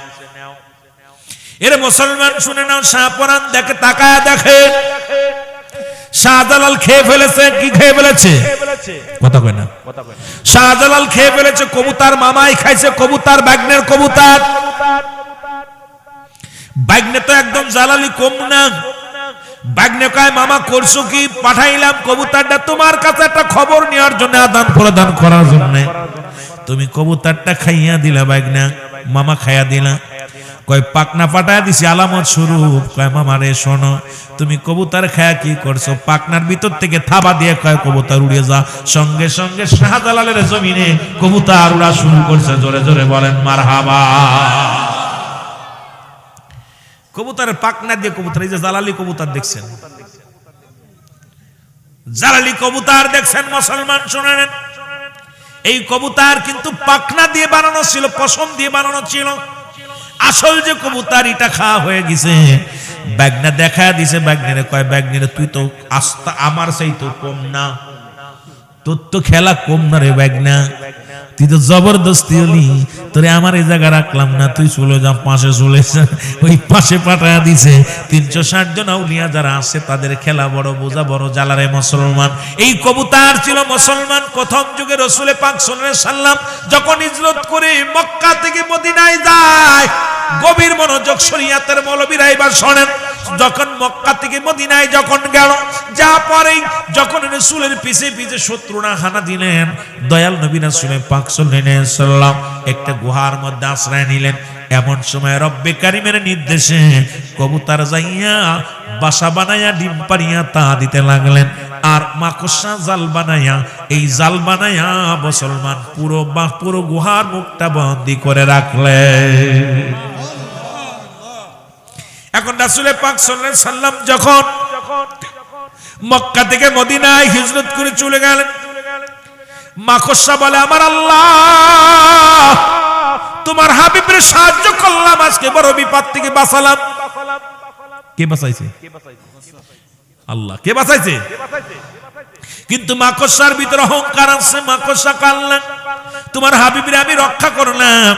এর মুসলমান শুনে নাও, শাহপরান দেখে, তাকায়া দেখে শাহজালাল খেয়ে ফেলেছে। কি খেয়ে ফেলেছে? কথা কয় না। শাহজালাল খেয়ে ফেলেছে কবুতর, মামাই খাইছে কবুতর, বাগনের কবুতর। বাগনে তো একদম জালালি কম না। বাগনে কয় মামা করছো কি? পাঠাইলাম কবুতরটা তোমার কাছে একটা খবর নেওয়ার জন্য, আদান প্রদান করার জন্য। তুমি কবুতরটা খাইয়া দিলা বাগনা, মামা খাইয়া দিলা। কয় পাকনা পাঠাইয়া দিছি আলামত স্বরূপ। কয় মামা রে শোনো, তুমি কবুতর খায়া কি করছো? পাকনার ভিতর থেকে থাবা দিয়ে কয় কবুতর উড়ে যা। সঙ্গে সঙ্গে শাহজালালের জমিনে কবুতর উড়া শুরু করছে। জোরে জোরে বলেন মারহাবা। কবুতরের পাকনা দিয়ে কবুতর, এই যে জালালি কবুতর দেখছেন, জালালি কবুতর দেখছেন মুসলমান শুনেন, এই কবুতর কিন্তু পাকনা দিয়ে বানানো ছিল, পশম দিয়ে বানানো ছিল। আসল যে কবুতর এটা খাওয়া হয়ে গেছে। ব্যাগনা দেখা দিছে ব্যাগনেরে, কয় ব্যাগনেরে তুই তো আস্তা আমার সেই তো কম না, তোর তো খেলা কম না রে ব্যাগনা, তুই তো জবরদস্তি হলি, তোরে আমার এই জায়গা রাখলাম না, তুই চলে যা পাশে চলে যা। ওই পাশে পাঠায়া দিছে। 360 জন আউলিয়া যারা আছে তাদের খেলা বড়, বোঝা বড়, জ্বালারে মুসলমান। এই কবুতর ছিল মুসলমান প্রথম যুগে রাসূল পাক সাল্লাল্লাহু আলাইহি সাল্লাম যখন হিজরত করে মক্কা থেকে মদিনায় যায়, গভীর মনোযোগ শরীয়তের মৌলবীরা এবার শোনেন। যখন মক্কা থেকে মদিনায় যখন গেল, যা পরেই যখন রাসূলের পিছে পিছে শত্রুরা হানা দিলেন, দয়াল নবী রাসূল পাক সাল্লাল্লাহু আলাইহি সাল্লাম একটা গুহার মধ্যে আশ্রয় নিলেন। এমন সময় রব্বে কারিমের নির্দেশে কবুতর যাইয়া বাসা বানাইয়া ডিম পারিয়া তা দিতে লাগলেন। আর মাকড়সা জাল বানাইয়া, এই জাল বানাইয়া মুসলমান পুরো গুহার মুখটা বন্দী করে রাখলেন। এখন রাসূল পাক সাল্লাল্লাহু আলাইহি সাল্লাম যখন মক্কা থেকে মদিনায় হিজরত করে চলে গেলেন, মাকড়সা বলে আমার আল্লাহ তোমার হাবিবের সাহায্য করলাম, আজকে বড় বিপদ থেকে বাঁচালাম। কে বাঁচাইছে? আল্লাহ। কে বাঁচাইছে? কিন্তু মাকড়সার ভিতরে অহংকার আছে, মাকড়সা কানলেন। তোমার হাবিবরে আমি রক্ষা করলাম।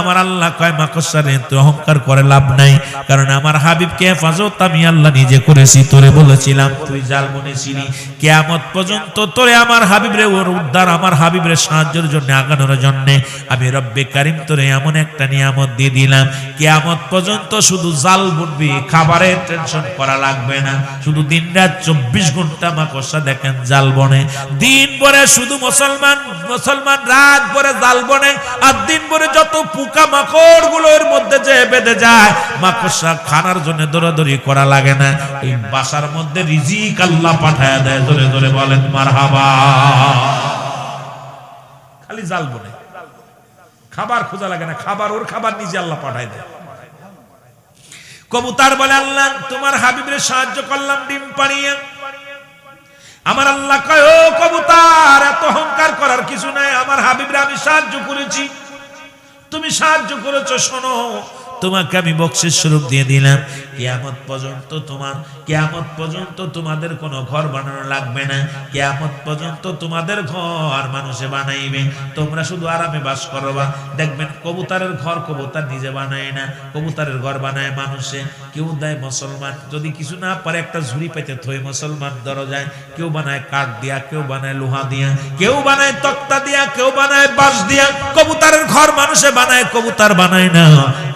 আমার আল্লাহ কয় মাকসারে তো অহংকার করে লাভ নাই, কারণ আমার হাবিবকে হেফাজত আমি আল্লাহ নিজে করেছি। তোরে বলেছিলাম তুই জাল বনেছিলি, কিয়ামত পর্যন্ত তোরে আমার হাবিবরে ওর উদ্ধার, আমার হাবিবরে সাহায্যের জন্য আগানোর জন্য আমি রব্বে কারিম তোরে এমন একটা নিয়ামত দিয়ে দিলাম, কিয়ামত পর্যন্ত শুধু জাল বুনবি, খাবারের টেনশন করা লাগবে না। শুধু দিন রাত 24 ঘন্টা মাকসা দেখেন জাল বনে, দিন ভরে শুধু মুসলমান রাত ভরে জাল বনে, আর দিন ভরে যত পোকা মাকড় গুলো এর মধ্যে যে বেঁধে যায়, মাকড়সা খানার জন্য দৌড়াদৌড়ি করা লাগে না। এই বাসার মধ্যে রিজিক আল্লাহ পাঠায় দেয়। জোরে জোরে বলেন মারহাবা। খালি জাল বনে, খাবার খোঁজা লাগে না, খাবার ওর খাবার নিজে আল্লাহ পাঠায় দেয়। কবুতর বলে আল্লাহ তোমার হাবিবের সাহায্য করলাম ডিম পাড়িয়ে। আমার আল্লাহ কয় ও কবুতর, এত অহংকার করার কিছু নাই, আমার হাবিবরে আমি সাহায্য করেছি, তুমি সাহায্য করেছো, শোনো তোমাকে আমি বকশিশ স্বরূপ দিয়ে দিলাম, কিয়ামত পর্যন্ত তোমাদের কোনো ঘর বানানো লাগবে না, কিয়ামত পর্যন্ত তোমাদের ঘর মানুষে বানাইবে, তোমরা শুধু আরামে বাস করবা। দেখবেন কবুতরের ঘর কবুতর নিজে বানায় না, কবুতরের ঘর বানায় মানুষে। কেউ দেয় মুসলমান, যদি কিছু না পারে একটা ঝুড়ি পেতে থই মুসলমান দরজায়, কেউ বানায় কাঠ দিয়া, কেউ বানায় লোহা দিয়া, কেউ বানায় তক্তা দিয়া, কেউ বানায় বাঁশ দিয়া। কবুতরের ঘর মানুষে বানায়, কবুতর বানায় না।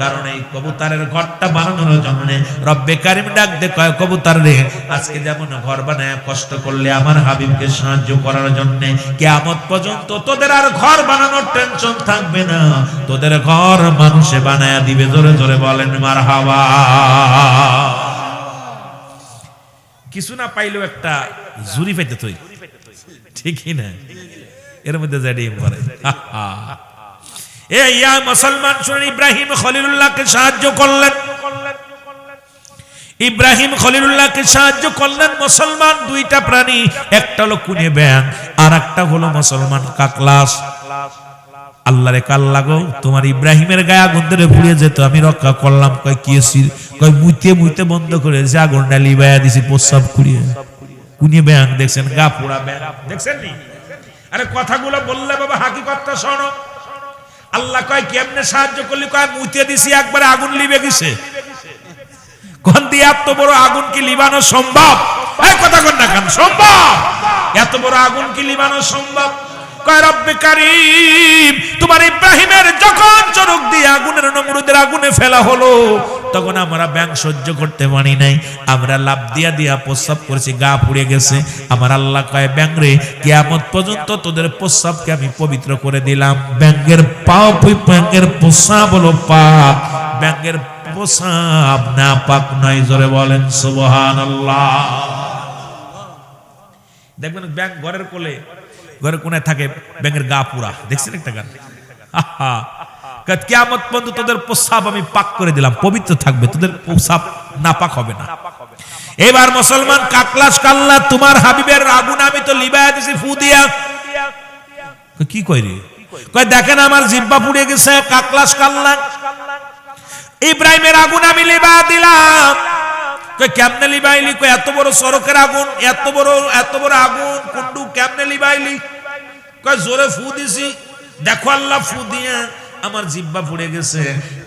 কারণ এই কবুতরের ঘরটা বানানোর জন্য রব্বে কারিম ডাক দে কয় কবুতর রে, আজকে যেমন ঘর বানায় কষ্ট করলে আমার হাবিবকে সাহায্য করার জন্য, কিয়ামত পর্যন্ত তোদের আর ঘর বানানোর টেনশন থাকবে না, তোদের ঘর মানুষে বানায়া দিবে। জোরে জোরে বলেন মারহাবা। কিছু না পাইলেও একটা জুরি পাইতে তুই, ঠিকই না? এর মধ্যে জানি পরে ইয়া মুসলমান শুনেন, ইব্রাহিম খলিলুল্লাহকে সাহায্য করলেন, ইব্রাহিম খলিলুল্লাহকে সাহায্য করলেন মুসলমান দুইটা প্রাণী, একটা হলো কুনে ব্যাং, আর একটা হলো মুসলমান কাকলাস। আল্লাহরে কাল লাগো, তোমার ইব্রাহিমের গায়ে আগুন ধরে পুড়িয়ে যেত, আমি রক্ষা করলাম। কয় কি কয় মুইতে বন্ধ করে যে আগুনটা লিবাইয়া দিছি প্রস্রাব করিয়ে। কুনে ব্যাং দেখছেন, গা পোড়া ব্যাং দেখছেন নি? আরে কথাগুলো বললে বাবা হাকিকতটা শোনো। আল্লাহ কয় কেমনে সাহায্য করলি? কয় মুইতে দিছি, একবারে আগুন লিবে গেছে। কোন দিয়ে এত বড় আগুন কি লিবানো সম্ভব? এই কথা কোন না কেন সম্ভব? এত বড় আগুন কি লিবানো সম্ভব? কয় রব্বে কারীম, তোমার ইব্রাহিমের যখন চরক দিয়ে আগুনের নমরুদের আগুনে ফেলা হলো, তখন আমরা ব্যাং সহ্য করতে পারি নাই, আমরা লাভ দিয়া প্রস্রাব করেছি, গা পুড়ে গেছে। আমার আল্লাহ কয় ব্যাং রে, কিয়ামত পর্যন্ত তোদের প্রস্রাবকে আমি পবিত্র করে দিলাম। ব্যাঙের পাপ, ব্যাঙের প্রস্রাব হলো পাপ, ব্যাঙের প্রস্রাব না পাক নয়। জোরে বলেন সুবহানাল্লাহ। দেখবেন ব্যাঙ ঘরের কোলে, ঘরের কোনায় থাকে, ব্যাঙের গা পুরা, দেখছেন একটা গান? কিয়ামত পর্যন্ত তোদের প্রস্রাব আমি পাক করে দিলাম, পবিত্র থাকবে, তোদের প্রস্রাব নাপাক হবে না। এবার মুসলমান কাকলাস কাল্লা, তোমার হাবিবের আগুন আমি তো লিবায়া দিছি ফু দিয়া। কি কই রে? কয় দেখেন আমার জিহ্বা পুড়ে গেছে, কাকলাস কাল্লা। ইব্রাহিমের আগুন আমি লিবায়া দিলাম। কয় কেমনে লিবাইলি? কয় এত বড় সড়কের আগুন, এত বড় আগুন কুন্ডু কেমনে লিবাইলি? কয় জোরে ফু দিছি। দেখো আল্লাহ ফু দিয়ে আমার জিহ্বা পুড়ে গেছে।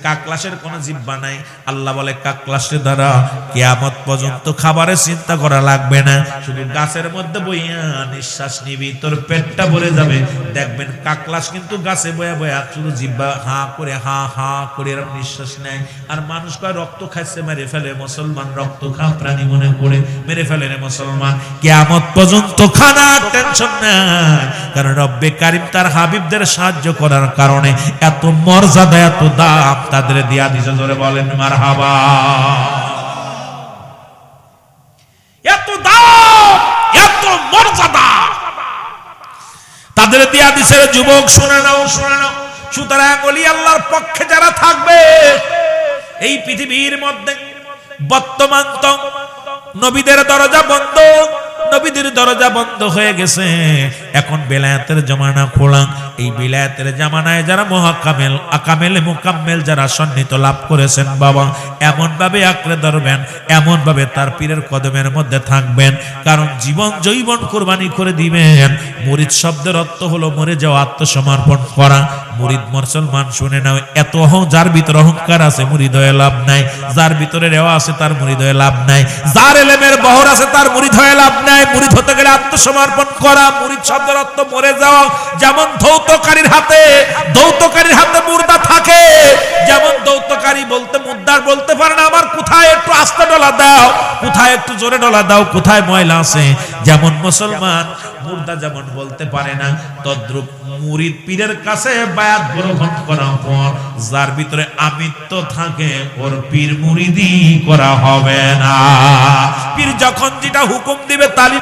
কাকলাসের কোনো জিহ্বা নাই। আল্লাহ বলে কাকলাসের দ্বারা কিয়ামত পর্যন্ত খাবারের চিন্তা করা লাগবে না, শুধু গাছের মধ্যে বইয়া নিঃশ্বাস নিবি, তোর পেটটা ভরে যাবে। দেখবেন কাকলাস কিন্তু গাছে বয়া বয়া শুধু জিহ্বা হা করে এরকম নিঃশ্বাস নেয়। আর মানুষ কয় রক্ত খাইছে মেরে ফেলে, মুসলমান রক্ত খা প্রাণী মনে করে মেরে ফেলে রে মুসলমান। কিয়ামত পর্যন্ত খানার টেনশন নাই, কারণ রব্বে কারিম তার হাবিবদের সাহায্য করার কারণে এত মর্যাদা, এত দাম তাদের দিয়া দিছে। জোরে বলেন মারহাবা। এত দাম, এত মর্যাদা তাদের দিয়া দিছে। যুবক শুনে নাও, শুনে নাও। সুতরাং ওলি আল্লাহর পক্ষে যারা থাকবে এই পৃথিবীর মধ্যে, বর্তমান তো নবীদের দরজা বন্ধ, নবীদের দরজা বন্ধ হয়ে গেছে, এখন বেলায়েতের জমানা খোলা। এই বেলায়েতের জামানায় যারা মহাকামেল আকামেল মুকাম্মেল যারা সন্নিহিত লাভ করেছেন বাবা, এমন ভাবে আঁকড়ে ধরবেন, এমন ভাবে তার পীরের কদমের মধ্যে থাকবেন, কারণ জীবন জৈবন কোরবানি করে দিবেন। মুরিদ শব্দের অর্থ হলো মরে যাওয়া, আত্মসমর্পণ করা। মুরিদ মুসলমান শুনে নাও, এত যার ভিতরে অহংকার আছে মুরিদ হয়ে লাভ নাই, যার ভিতরে রেওয়া আছে তার মুরিদ হয়ে লাভ নাই, যার এলেমের বহর আছে তার মুরিদ হয়ে লাভ নাই। মুরিদ হতে গেলে আত্মসমর্পণ করা। মুরিদ শব্দের অর্থ মরে যাওয়া। যেমন ধৌতকারীর হাতে মুর্দা থাকে, যেমন ধৌতকারী বলতে মুদ্দার বলতে পারে না আমার কোথায় একটু আস্তে ডলা দাও, কোথায় একটু জোরে ডলা দাও, কোথায় ময়লা আছে। যেমন মুসলমান মুর্দা যেমন বলতে পারে না, তদ্রূপ মুরিদ পীরের কাছে বায়াত গ্রহণ করার পর যার ভিতরে আমিত্ব থাকে ওর পীর মুরিদি করা হবে না। পীর যখন যেটা হুকুম দিবে তালি